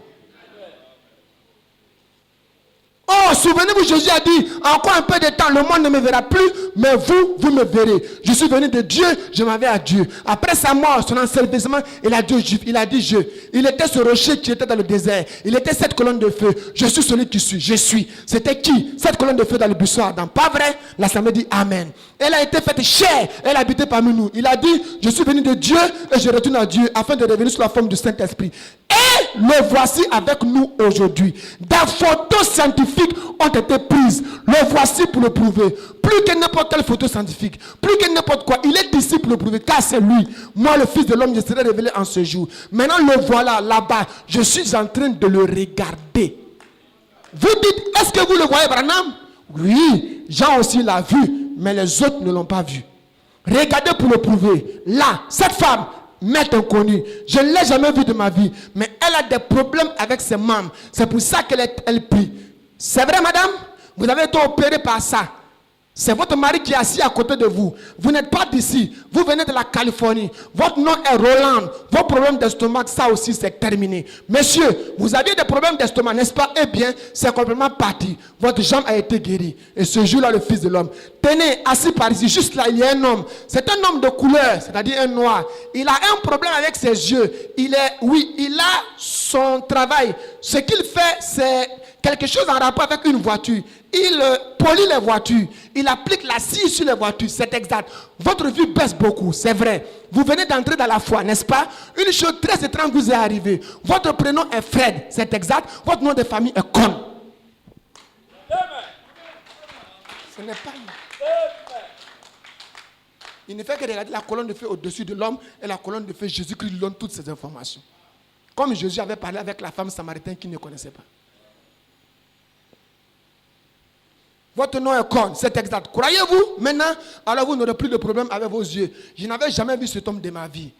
Oh, souvenez-vous, Jésus a dit, encore un peu de temps, le monde ne me verra plus, mais vous, vous me verrez. Je suis venu de Dieu, je m'en vais à Dieu. Après sa mort, son ensevelissement, il a dit aux Juifs, il a dit je. Il était ce rocher qui était dans le désert. Il était cette colonne de feu. Je suis celui qui suis, je suis. C'était qui? Cette colonne de feu dans le buisson Adam. Pas vrai? L'Assemblée dit Amen. Elle a été faite chair, elle habitait parmi nous. Il a dit, je suis venu de Dieu et je retourne à Dieu afin de revenir sous la forme du Saint-Esprit. Et le voici avec nous aujourd'hui. Des photos scientifiques ont été prises. Le voici pour le prouver. Plus que n'importe quelle photo scientifique, plus que n'importe quoi, il est ici pour le prouver, car c'est lui. Moi, le Fils de l'homme, je serai révélé en ce jour. Maintenant, le voilà là-bas. Je suis en train de le regarder. Vous dites, est-ce que vous le voyez, Branham? Oui, Jean aussi l'a vu, mais les autres ne l'ont pas vu. Regardez pour le prouver. Là, cette femme, maître inconnu, je ne l'ai jamais vue de ma vie, mais elle a des problèmes avec ses membres. C'est pour ça qu'elle prie. C'est vrai, madame? Vous avez été opérée par ça. C'est votre mari qui est assis à côté de vous. Vous n'êtes pas d'ici. Vous venez de la Californie. Votre nom est Roland. Vos problèmes d'estomac, ça aussi, c'est terminé. Monsieur, vous aviez des problèmes d'estomac, n'est-ce pas? Eh bien, c'est complètement parti. Votre jambe a été guérie. Et ce jour-là, le Fils de l'homme. Tenez, assis par ici, juste là, il y a un homme. C'est un homme de couleur, c'est-à-dire un noir. Il a un problème avec ses yeux. Il a son travail. Ce qu'il fait, c'est quelque chose en rapport avec une voiture. Il polie les voitures. Il applique la scie sur les voitures. C'est exact. Votre vie baisse beaucoup, c'est vrai. Vous venez d'entrer dans la foi, n'est-ce pas? Une chose très étrange vous est arrivée. Votre prénom est Fred, c'est exact. Votre nom de famille est Con. Ce n'est pas lui. Il ne fait que regarder la colonne de feu au-dessus de l'homme et la colonne de feu Jésus-Christ lui donne toutes ces informations. Comme Jésus avait parlé avec la femme samaritaine qui ne connaissait pas. Votre nom est Con, c'est exact. Croyez-vous maintenant? Alors vous n'aurez plus de problème avec vos yeux. Je n'avais jamais vu cet homme de ma vie.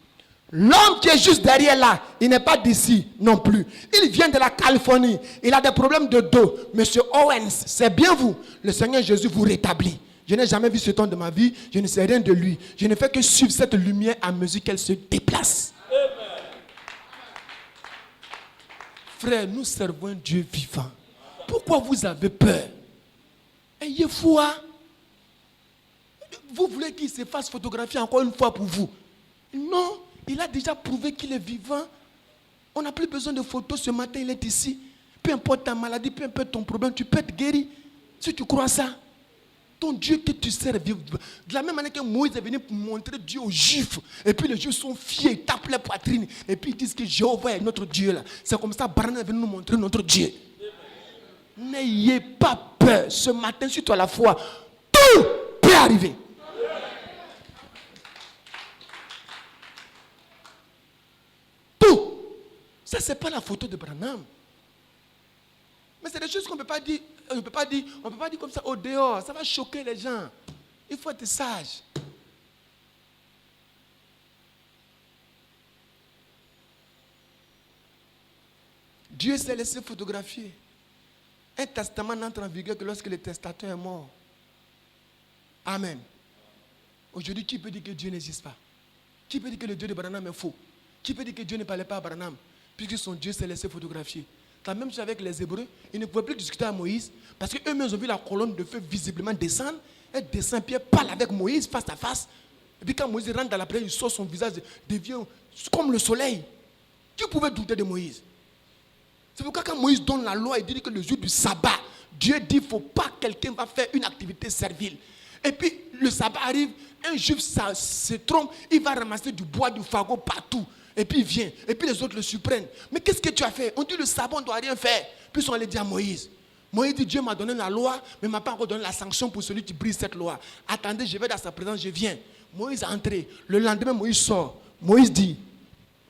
L'homme qui est juste derrière là, il n'est pas d'ici non plus. Il vient de la Californie. Il a des problèmes de dos. Monsieur Owens, c'est bien vous. Le Seigneur Jésus vous rétablit. Je n'ai jamais vu cet homme de ma vie. Je ne sais rien de lui. Je ne fais que suivre cette lumière à mesure qu'elle se déplace. Amen. Frère, nous servons un Dieu vivant. Pourquoi vous avez peur? Ayez foi. Vous voulez qu'il se fasse photographier encore une fois pour vous? Non, il a déjà prouvé qu'il est vivant. On n'a plus besoin de photos. Ce matin, il est ici. Peu importe ta maladie, peu importe ton problème, tu peux être guéri. Si tu crois ça, ton Dieu que tu sers vivre. De la même manière que Moïse est venu pour montrer Dieu aux Juifs. Et puis les Juifs sont fiers, ils tapent les poitrines. Et puis ils disent que Jéhovah est notre Dieu là. C'est comme ça, Branham est venu nous montrer notre Dieu. N'ayez pas peur. Ce matin, sur toi la foi, tout peut arriver. Tout. Ça, c'est pas la photo de Branham. Mais c'est des choses qu'on ne peut pas dire. On ne peut pas dire comme ça au dehors. Ça va choquer les gens. Il faut être sage. Dieu s'est laissé photographier. Un testament n'entre en vigueur que lorsque le testateur est mort. Amen. Aujourd'hui, qui peut dire que Dieu n'existe pas? Qui peut dire que le Dieu de Branham est faux? Qui peut dire que Dieu ne parlait pas à Branham? Puisque son Dieu s'est laissé photographier. La même chose avec les Hébreux. Ils ne pouvaient plus discuter avec Moïse. Parce qu'eux-mêmes ont vu la colonne de feu visiblement descendre. Et descend, Pierre parle avec Moïse face à face. Et puis quand Moïse rentre dans la prière, il sort, son visage devient comme le soleil. Qui pouvait douter de Moïse? C'est pourquoi quand Moïse donne la loi, il dit que le jour du sabbat, Dieu dit qu'il ne faut pas que quelqu'un va faire une activité servile. Et puis le sabbat arrive, un juif se trompe, il va ramasser du bois, du fagot partout. Et puis il vient, et puis les autres le surprennent. Mais qu'est-ce que tu as fait? On dit le sabbat, on ne doit rien faire. Puis on le dit à Moïse. Moïse dit, Dieu m'a donné la loi, mais ne m'a pas encore donné la sanction pour celui qui brise cette loi. Attendez, je vais dans sa présence, je viens. Moïse est entré. Le lendemain, Moïse sort. Moïse dit,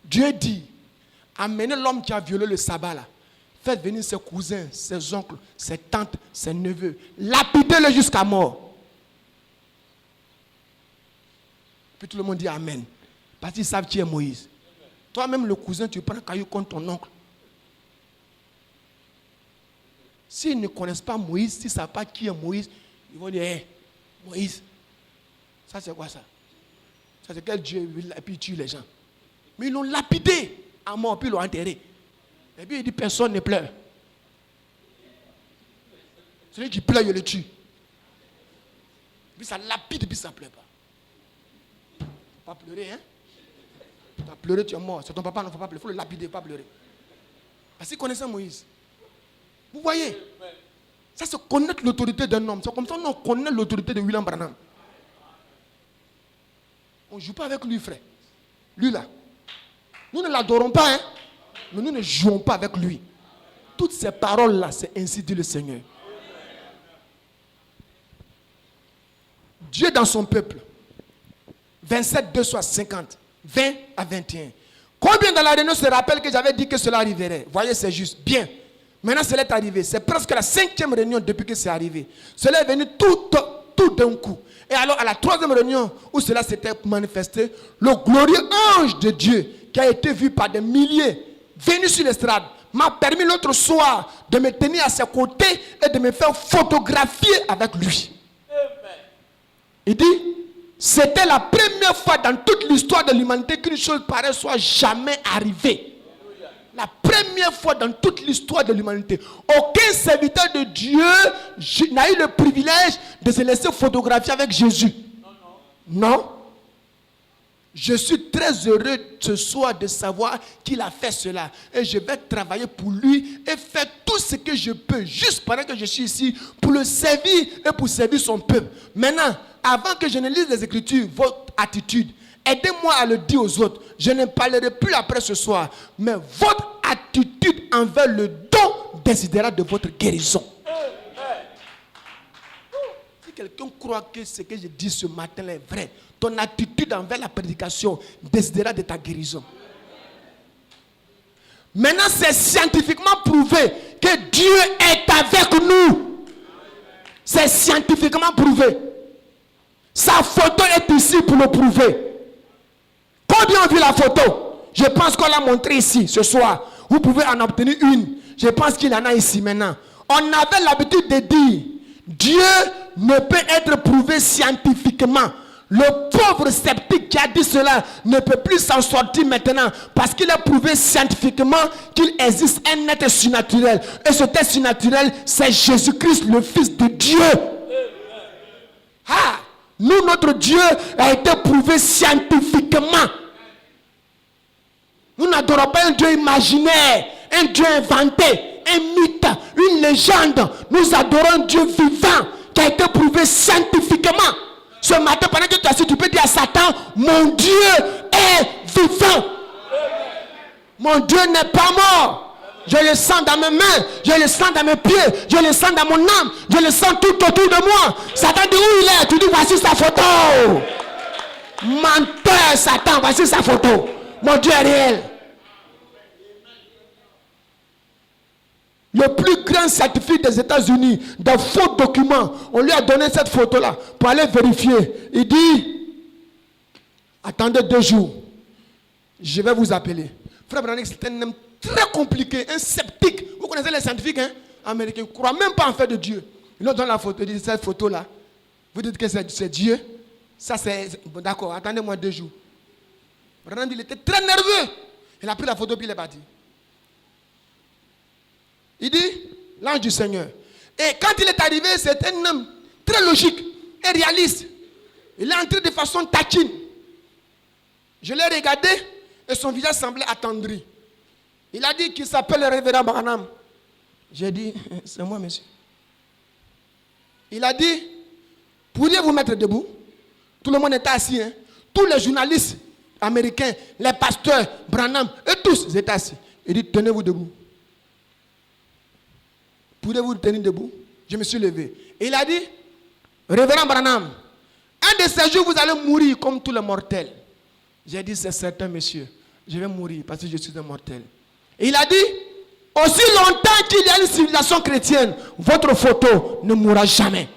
Dieu dit, amenez l'homme qui a violé le sabbat là. Faites venir ses cousins, ses oncles, ses tantes, ses neveux. Lapidez-le jusqu'à mort. Puis tout le monde dit Amen. Parce qu'ils savent qui est Moïse. Toi-même, le cousin, tu prends un caillou contre ton oncle. S'ils ne connaissent pas Moïse, s'ils ne savent pas qui est Moïse, ils vont dire, hey, Moïse, ça c'est quoi ça? Ça c'est quel Dieu, et puis il tue les gens. Mais ils l'ont lapidé à mort, puis ils l'ont enterré. Et puis il dit, personne ne pleure. Celui qui pleure, il le tue. Puis ça lapide, puis ça ne pleure pas. Pas pleurer, hein? Tu as pleuré, tu es mort. C'est ton papa, non, il ne faut pas pleurer. Il faut le lapider, pas pleurer. Parce qu'il connaissait Moïse. Vous voyez? Ça, c'est connaître l'autorité d'un homme. C'est comme ça qu'on connaît l'autorité de William Branham. On ne joue pas avec lui, frère. Lui, là. Nous ne l'adorons pas, hein? Mais nous ne jouons pas avec lui. Toutes ces paroles-là, c'est ainsi dit le Seigneur. Dieu dans son peuple. 27, 2, soit 50. 20 à 21. Combien dans la réunion se rappellent que j'avais dit que cela arriverait? Voyez, c'est juste. Bien. Maintenant, cela est arrivé. C'est presque la 5e réunion depuis que c'est arrivé. Cela est venu tout d'un coup. Et alors, à la 3e réunion où cela s'était manifesté, le glorieux ange de Dieu, qui a été vu par des milliers, venu sur l'estrade, m'a permis l'autre soir de me tenir à ses côtés et de me faire photographier avec lui. Il dit, c'était la première fois dans toute l'histoire de l'humanité qu'une chose pareille soit jamais arrivée. La première fois dans toute l'histoire de l'humanité. Aucun serviteur de Dieu n'a eu le privilège de se laisser photographier avec Jésus. Non. Je suis très heureux ce soir de savoir qu'il a fait cela. Et je vais travailler pour lui et faire tout ce que je peux, juste pendant que je suis ici, pour le servir et pour servir son peuple. Maintenant, avant que je ne lise les Écritures, votre attitude, aidez-moi à le dire aux autres. Je ne parlerai plus après ce soir. Mais votre attitude envers le don décidera de votre guérison. Si quelqu'un croit que ce que je dis ce matin est vrai, ton attitude envers la prédication décidera de ta guérison. Maintenant, c'est scientifiquement prouvé que Dieu est avec nous. C'est scientifiquement prouvé. Sa photo est ici pour le prouver. Combien ont vu la photo? Je pense qu'on l'a montré ici ce soir. Vous pouvez en obtenir une. Je pense qu'il en a ici maintenant. On avait l'habitude de dire, Dieu ne peut être prouvé scientifiquement. Le pauvre sceptique qui a dit cela ne peut plus s'en sortir maintenant parce qu'il a prouvé scientifiquement qu'il existe un être surnaturel. Et ce être surnaturel, c'est Jésus-Christ, le Fils de Dieu. Ah, nous, notre Dieu a été prouvé scientifiquement. Nous n'adorons pas un Dieu imaginaire, un Dieu inventé, un mythe, une légende. Nous adorons un Dieu vivant qui a été prouvé scientifiquement. Ce matin, pendant que tu es assis, tu peux dire à Satan, mon Dieu est vivant. Mon Dieu n'est pas mort. Je le sens dans mes mains, je le sens dans mes pieds, je le sens dans mon âme, je le sens tout autour de moi. Satan dit où il est? Tu dis voici sa photo. Menteur Satan, voici sa photo. Mon Dieu est réel. Le plus grand scientifique des États-Unis, de faux documents, on lui a donné cette photo-là pour aller vérifier. Il dit, attendez 2 jours, je vais vous appeler. Frère Branham, c'est un homme très compliqué, un sceptique. Vous connaissez les scientifiques américains, ils ne croient même pas en fait de Dieu. Ils leur donnent la photo, ils disent cette photo-là, vous dites que c'est Dieu. Ça c'est, bon, d'accord, attendez-moi 2 jours. Branham, il était très nerveux. Il a pris la photo puis il est parti. Il dit, l'ange du Seigneur. Et quand il est arrivé, c'est un homme très logique et réaliste. Il est entré de façon taquine. Je l'ai regardé et son visage semblait attendri. Il a dit qu'il s'appelle le révérend Branham. J'ai dit, c'est moi, monsieur. Il a dit, pourriez-vous mettre debout? Tout le monde était assis. Hein? Tous les journalistes américains, les pasteurs, Branham, et tous étaient assis. Il dit, tenez-vous debout. Pouvez-vous tenir debout? Je me suis levé. Et il a dit, Révérend Branham, un de ces jours, vous allez mourir comme tous les mortels. J'ai dit, c'est certain, monsieur. Je vais mourir parce que je suis un mortel. Et il a dit, aussi longtemps qu'il y a une civilisation chrétienne, votre photo ne mourra jamais.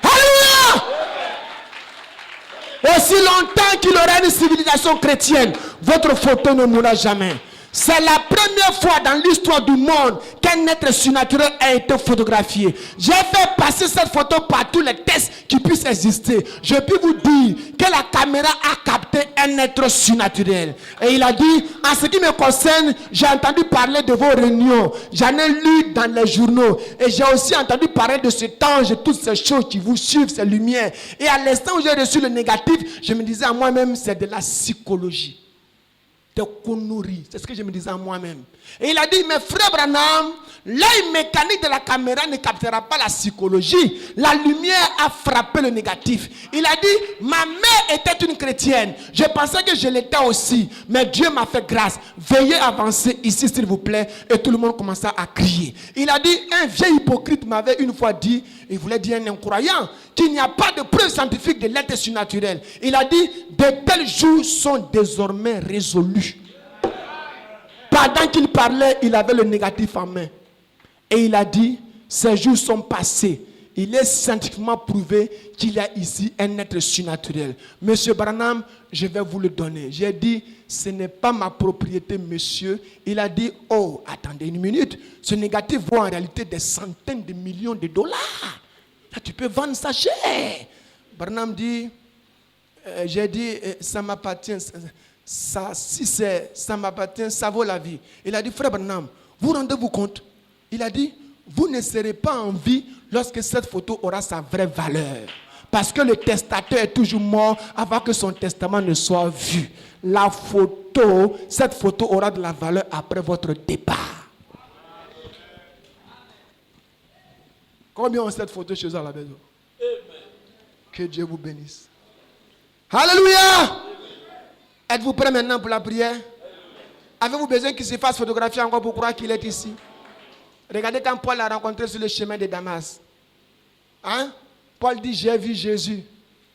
Alléluia! Aussi longtemps qu'il y aura une civilisation chrétienne, votre photo ne mourra jamais. C'est la première fois dans l'histoire du monde qu'un être surnaturel a été photographié. J'ai fait passer cette photo par tous les tests qui puissent exister. Je peux vous dire que la caméra a capté un être surnaturel. Et il a dit, en ce qui me concerne, j'ai entendu parler de vos réunions. J'en ai lu dans les journaux. Et j'ai aussi entendu parler de cet ange et toutes ces choses qui vous suivent, ces lumières. Et à l'instant où j'ai reçu le négatif, je me disais à moi-même, c'est de la psychologie. C'est ce que je me disais à moi-même. Et il a dit, mais frère Branham, l'œil mécanique de la caméra ne captera pas la psychologie. La lumière a frappé le négatif. Il a dit, ma mère était une chrétienne. Je pensais que je l'étais aussi. Mais Dieu m'a fait grâce. Veuillez avancer ici, s'il vous plaît. Et tout le monde commença à crier. Il a dit, un vieil hypocrite m'avait une fois dit, il voulait dire un incroyant, qu'il n'y a pas de preuve scientifique de l'être surnaturel. Il a dit, de tels jours sont désormais résolus. Pendant qu'il parlait, il avait le négatif en main. Et il a dit, ces jours sont passés. Il est scientifiquement prouvé qu'il y a ici un être surnaturel. Monsieur Branham, je vais vous le donner. J'ai dit, ce n'est pas ma propriété, monsieur. Il a dit, oh, attendez une minute. Ce négatif vaut en réalité des centaines de millions de dollars. Là, tu peux vendre ça cher. Branham dit, j'ai dit, ça m'appartient. Ça m'appartient, ça vaut la vie. Il a dit, frère Branham, vous rendez-vous compte? Il a dit, vous ne serez pas en vie lorsque cette photo aura sa vraie valeur. Parce que le testateur est toujours mort avant que son testament ne soit vu. La photo, cette photo aura de la valeur après votre départ. Combien ont cette photo chez eux à la maison? Que Dieu vous bénisse. Alléluia! Êtes-vous prêts maintenant pour la prière? Avez-vous besoin qu'il se fasse photographier encore pour croire qu'il est ici? Regardez quand Paul l'a rencontré sur le chemin de Damas. Hein? Paul dit, j'ai vu Jésus.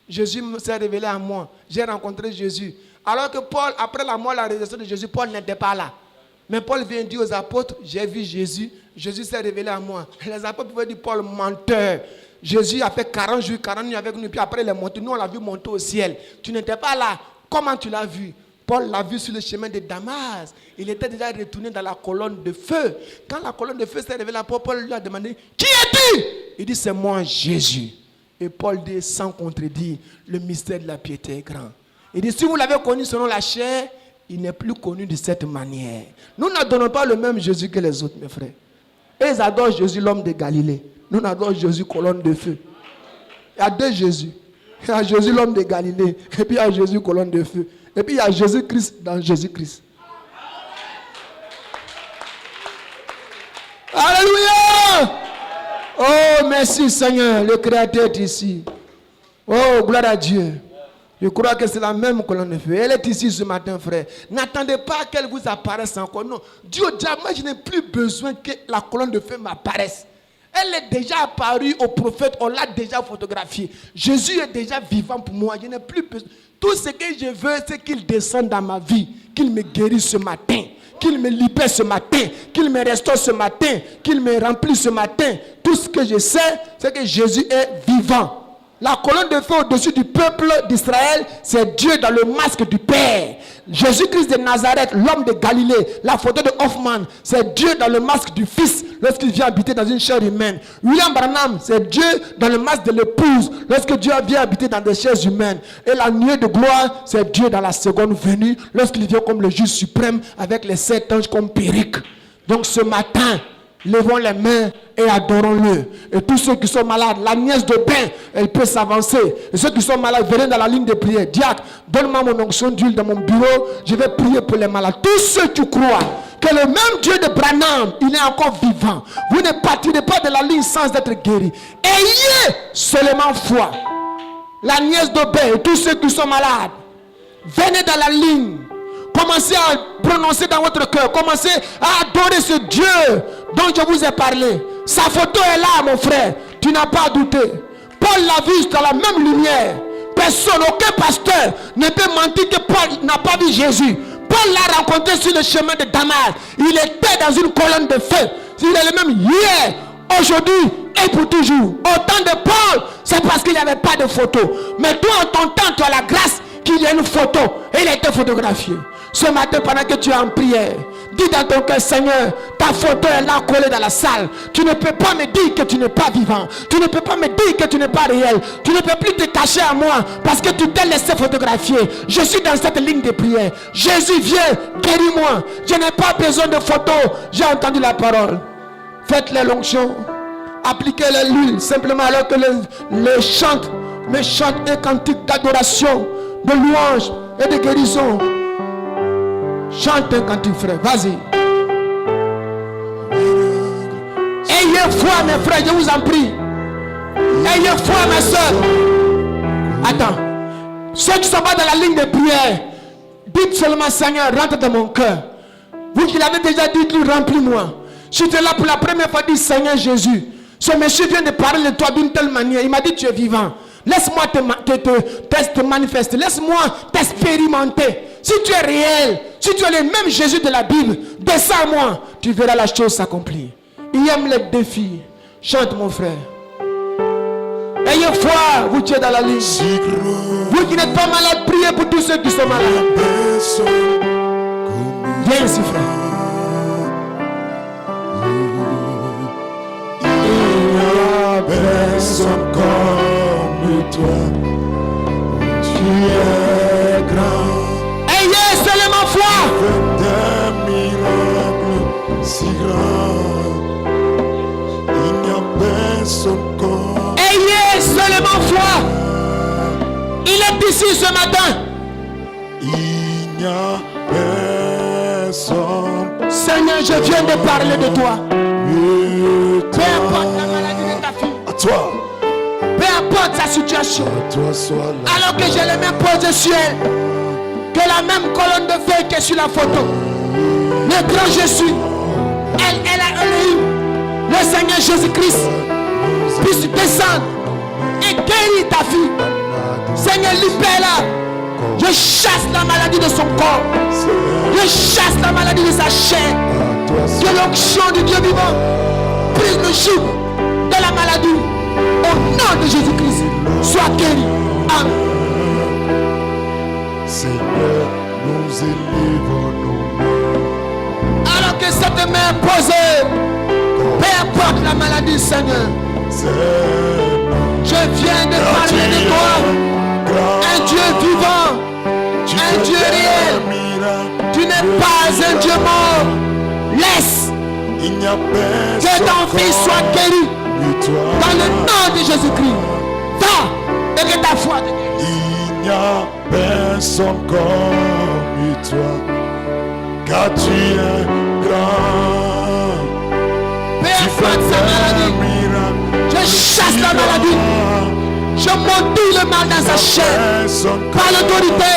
Jésus s'est révélé à moi. J'ai rencontré Jésus. Alors que Paul, après la mort et la résurrection de Jésus, Paul n'était pas là. Mais Paul vient dire aux apôtres, j'ai vu Jésus. Jésus s'est révélé à moi. Les apôtres pouvaient dire, Paul, menteur. Jésus a fait 40 jours, 40 nuits avec nous. Puis après, il est monté. Nous, on l'a vu monter au ciel. Tu n'étais pas là. Comment tu l'as vu? Paul l'a vu sur le chemin de Damas. Il était déjà retourné dans la colonne de feu. Quand la colonne de feu s'est révélée à Paul, Paul lui a demandé, qui es-tu? Il dit, c'est moi, Jésus. Et Paul dit, sans contredire, le mystère de la piété est grand. Il dit, si vous l'avez connu selon la chair, il n'est plus connu de cette manière. Nous n'adorons pas le même Jésus que les autres, mes frères. Et ils adorent Jésus, l'homme de Galilée. Nous adorons Jésus, colonne de feu. Il y a deux Jésus. Il y a Jésus, l'homme de Galilée. Et puis il y a Jésus, colonne de feu. Et puis il y a Jésus-Christ dans Jésus-Christ. Alléluia! Oh, merci Seigneur, le Créateur est ici. Oh, gloire à Dieu. Je crois que c'est la même colonne de feu. Elle est ici ce matin, frère. N'attendez pas qu'elle vous apparaisse encore. Non. Dieu dit, moi je n'ai plus besoin que la colonne de feu m'apparaisse. Elle est déjà apparue au prophète, on l'a déjà photographiée. Jésus est déjà vivant pour moi. Je n'ai plus besoin. Tout ce que je veux, c'est qu'il descende dans ma vie, qu'il me guérisse ce matin, qu'il me libère ce matin, qu'il me restaure ce matin, qu'il me remplisse ce matin. Tout ce que je sais, c'est que Jésus est vivant. La colonne de feu au-dessus du peuple d'Israël, c'est Dieu dans le masque du Père. Jésus-Christ de Nazareth, l'homme de Galilée, la photo de Hoffman, c'est Dieu dans le masque du Fils lorsqu'il vient habiter dans une chair humaine. William Branham, c'est Dieu dans le masque de l'épouse lorsque Dieu vient habiter dans des chairs humaines. Et la nuée de gloire, c'est Dieu dans la seconde venue lorsqu'il vient comme le juge suprême avec les 7 anges comme perruque. Donc ce matin, levons les mains et adorons-le. Et tous ceux qui sont malades, la nièce de bain, elle peut s'avancer. Et ceux qui sont malades, venez dans la ligne de prière. Diacre, donne-moi mon onction d'huile dans mon bureau. Je vais prier pour les malades. Tous ceux qui croient que le même Dieu de Branham, il est encore vivant. Vous ne partirez pas de la ligne sans être guéri. Ayez seulement foi. La nièce de bain et tous ceux qui sont malades, venez dans la ligne. Commencez à prononcer dans votre cœur. Commencez à adorer ce Dieu dont je vous ai parlé. Sa photo est là, mon frère. Tu n'as pas à douter. Paul l'a vu dans la même lumière. Personne, aucun pasteur ne peut mentir que Paul n'a pas vu Jésus. Paul l'a rencontré sur le chemin de Damas. Il était dans une colonne de feu. Il est le même hier, aujourd'hui et pour toujours. Au temps de Paul, c'est parce qu'il n'y avait pas de photo. Mais toi, en ton temps, tu as la grâce qu'il y ait une photo. Et il a été photographié. Ce matin, pendant que tu es en prière, dis dans ton cœur, Seigneur, ta photo est là collée dans la salle. Tu ne peux pas me dire que tu n'es pas vivant. Tu ne peux pas me dire que tu n'es pas réel. Tu ne peux plus te cacher à moi parce que tu t'es laissé photographier. Je suis dans cette ligne de prière. Jésus, viens, guéris-moi. Je n'ai pas besoin de photos. J'ai entendu la parole. Faites les l'onction. Appliquez l'huile simplement alors que les chante un cantique d'adoration, de louange et de guérison. Chante un cantique, frère. Vas-y. Ayez foi, mes frères, je vous en prie. Ayez foi, mes soeurs. Attends. Ceux qui sont pas dans la ligne de prière, dites seulement, Seigneur, rentre dans mon cœur. Vous qui l'avez déjà dit, lui, remplis-moi. Si tu es là pour la première fois, dis, Seigneur Jésus, ce monsieur vient de parler de toi d'une telle manière. Il m'a dit, tu es vivant. Laisse-moi te manifester. Laisse-moi t'expérimenter. Si tu es réel, si tu es le même Jésus de la Bible, descends à moi. Tu verras la chose s'accomplir. Il aime les défis. Chante, mon frère. Ayez foi, vous qui êtes dans la ligne. Vous qui n'êtes pas malade, priez pour tous ceux qui sont malades. Viens ici, frère. Personne comme toi, tu es grand. Ayez seulement foi. Des miracles si grands, il n'y a personne comme. Ayez seulement foi. Il est ici ce matin. Il n'y a personne. Seigneur, je viens de parler de toi. Peu importe la maladie de ta fille. À toi. Peu importe sa situation. À toi soit là. Alors que j'ai les mêmes posées sur elle. Que la même colonne de feuilles qui est sur la photo. Le grand Jésus. Elle a eu. Le Seigneur Jésus-Christ puisse descendre et guérir ta fille. Seigneur, libère-la. Je chasse la maladie de son corps. Je chasse la maladie de sa chair. Que l'onction du Dieu vivant prise le joug de la maladie. Au nom de Jésus-Christ, sois guéri. Amen. Seigneur, nous élevons nos mains. Alors que cette main posée, peu importe la maladie, Seigneur, je viens de parler de toi. Un Dieu vivant, un Dieu réel. Tu n'es pas un Dieu mort. Laisse que ton fils soit guéri dans le nom de Jésus-Christ. Va et que ta foi te guérisse. Il n'y a personne comme toi, car tu es grand. Peu importe sa maladie, je chasse la maladie. Je maudis le mal dans sa chair par l'autorité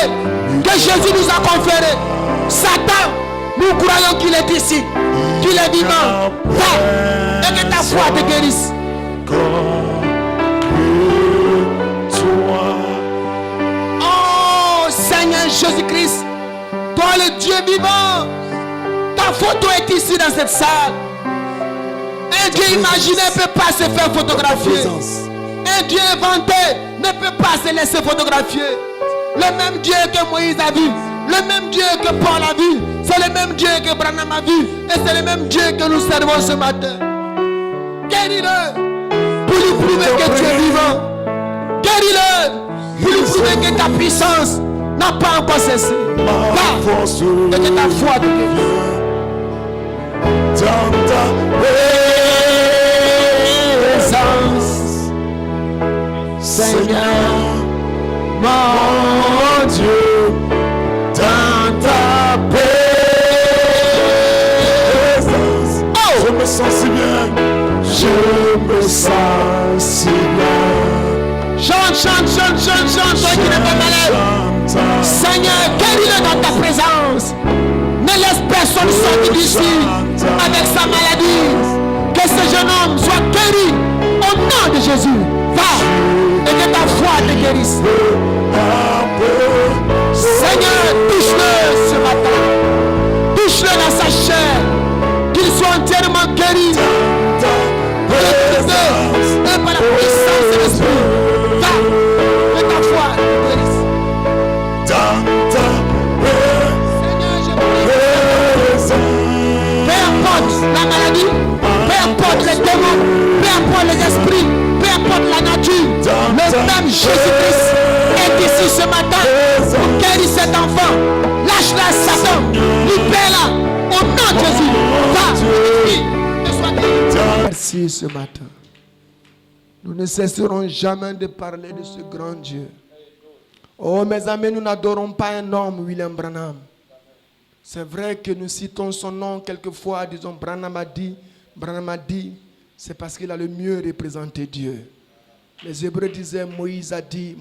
que Jésus nous a conférée. Satan, nous croyons qu'il est ici, qu'il est vivant. Va et que ta foi te guérisse. Oh Seigneur Jésus-Christ, toi le Dieu vivant, ta photo est ici dans cette salle. Un Dieu imaginé ne peut pas se faire photographier. Un Dieu inventé ne peut pas se laisser photographier. Le même Dieu que Moïse a vu, le même Dieu que Paul a vu, c'est le même Dieu que Branham a vu, et c'est le même Dieu que nous servons ce matin. Guéris-le pour lui prouver que tu es vivant. Guéris-le pour lui prouver que ta puissance n'a pas encore cessé. Va et que ta foi te guérisse. Dans ta présence, Seigneur, mon Dieu, dans ta présence, je me sens si bien, je me sens si bien. Chante Chante, toi qui n'es pas malade. Seigneur, guéris-le dans ta présence. Ne laisse personne sortir d'ici avec sa maladie. Que ce jeune homme soit guéri au nom de Jésus. Va et que ta foi te guérisse. Seigneur, touche-le ce matin. Touche-le dans sa chair. Qu'il soit entièrement guéri. Et par la puissance de l'esprit. Va et ta foi te guérisse. Seigneur, je prie. Peu importe la maladie, peu importe les démons, peu importe les esprits, peu importe la nature, le même Jésus-Christ est ici ce matin pour guérir cet enfant. Lâche-la, Satan, libère-la au nom de Jésus. Va, ne sois guéri. Merci ce matin. Nous ne cesserons jamais de parler de ce grand Dieu. Oh mes amis, nous n'adorons pas un homme, William Branham. C'est vrai que nous citons son nom quelquefois, disons Branham a dit, c'est parce qu'il a le mieux représenté Dieu. Les Hébreux disaient Moïse a dit,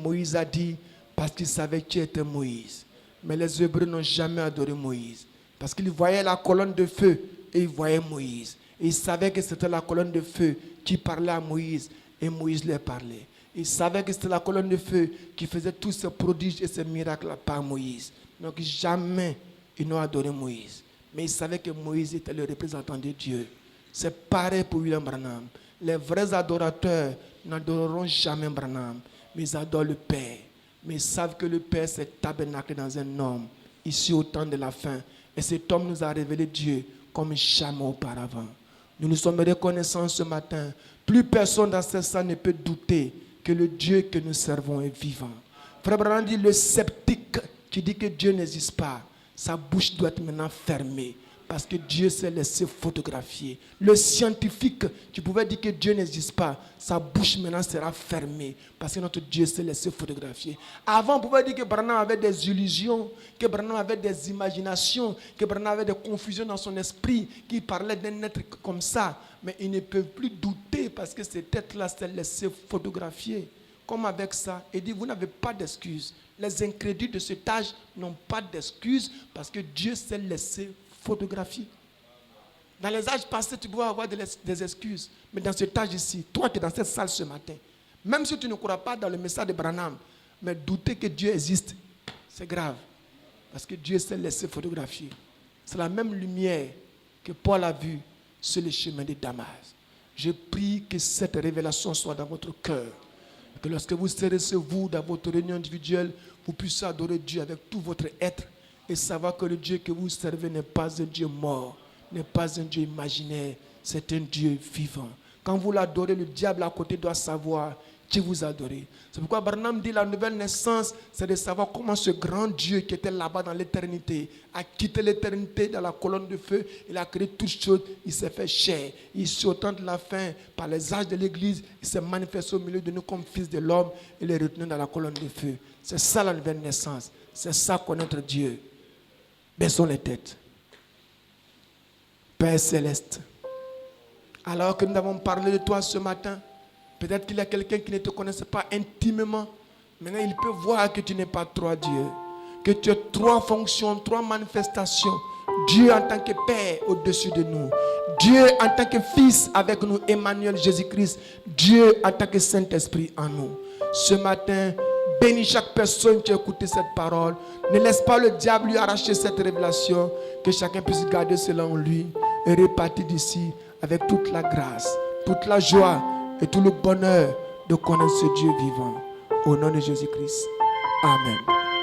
parce qu'ils savaient qui était Moïse. Mais les Hébreux n'ont jamais adoré Moïse, parce qu'ils voyaient la colonne de feu et ils voyaient Moïse. Et ils savaient que c'était la colonne de feu qui parlait à Moïse et Moïse leur parlait. Ils savaient que c'était la colonne de feu qui faisait tous ces prodiges et ces miracles par Moïse. Donc jamais ils n'ont adoré Moïse. Mais ils savaient que Moïse était le représentant de Dieu. C'est pareil pour William Branham. Les vrais adorateurs n'adoreront jamais Branham, mais ils adorent le Père. Mais ils savent que le Père s'est tabernaclé dans un homme, ici au temps de la fin. Et cet homme nous a révélé Dieu comme jamais auparavant. Nous nous sommes reconnaissants ce matin. Plus personne dans cette salle ne peut douter que le Dieu que nous servons est vivant. Frère Branham dit, le sceptique qui dit que Dieu n'existe pas, sa bouche doit être maintenant fermée parce que Dieu s'est laissé photographier. Le scientifique qui pouvait dire que Dieu n'existe pas, sa bouche maintenant sera fermée parce que notre Dieu s'est laissé photographier. Avant, on pouvait dire que Branham avait des illusions, que Branham avait des imaginations, que Branham avait des confusions dans son esprit, qu'il parlait d'un être comme ça. Mais ils ne peuvent plus douter parce que cet être-là s'est laissé photographier. Comme avec ça, il dit, vous n'avez pas d'excuses. Les incrédules de cet âge n'ont pas d'excuses parce que Dieu s'est laissé photographier. Dans les âges passés, tu pouvais avoir des excuses. Mais dans cet âge ici, toi qui es dans cette salle ce matin, même si tu ne crois pas dans le message de Branham, mais douter que Dieu existe, c'est grave. Parce que Dieu s'est laissé photographier. C'est la même lumière que Paul a vue sur le chemin de Damas. Je prie que cette révélation soit dans votre cœur. Que lorsque vous serez vous dans votre réunion individuelle, vous puissiez adorer Dieu avec tout votre être et savoir que le Dieu que vous servez n'est pas un Dieu mort, n'est pas un Dieu imaginaire, c'est un Dieu vivant. Quand vous l'adorez, le diable à côté doit savoir qui vous adorez. C'est pourquoi Branham dit la nouvelle naissance, c'est de savoir comment ce grand Dieu qui était là-bas dans l'éternité a quitté l'éternité dans la colonne de feu. Il a créé toutes choses, il s'est fait chair. Ici, au temps de la fin, par les âges de l'Église, il s'est manifesté au milieu de nous comme fils de l'homme et les retenu dans la colonne de feu. C'est ça la nouvelle naissance. C'est ça connaître Dieu. Baissons les têtes. Père céleste, alors que nous avons parlé de toi ce matin, peut-être qu'il y a quelqu'un qui ne te connaissait pas intimement. Maintenant, il peut voir que tu n'es pas trois dieux. Que tu as trois fonctions, trois manifestations. Dieu en tant que Père au-dessus de nous. Dieu en tant que Fils avec nous, Emmanuel Jésus-Christ. Dieu en tant que Saint-Esprit en nous. Ce matin, bénis chaque personne qui a écouté cette parole. Ne laisse pas le diable lui arracher cette révélation. Que chacun puisse garder cela en lui et repartir d'ici avec toute la grâce, toute la joie et tout le bonheur de connaître ce Dieu vivant. Au nom de Jésus-Christ. Amen.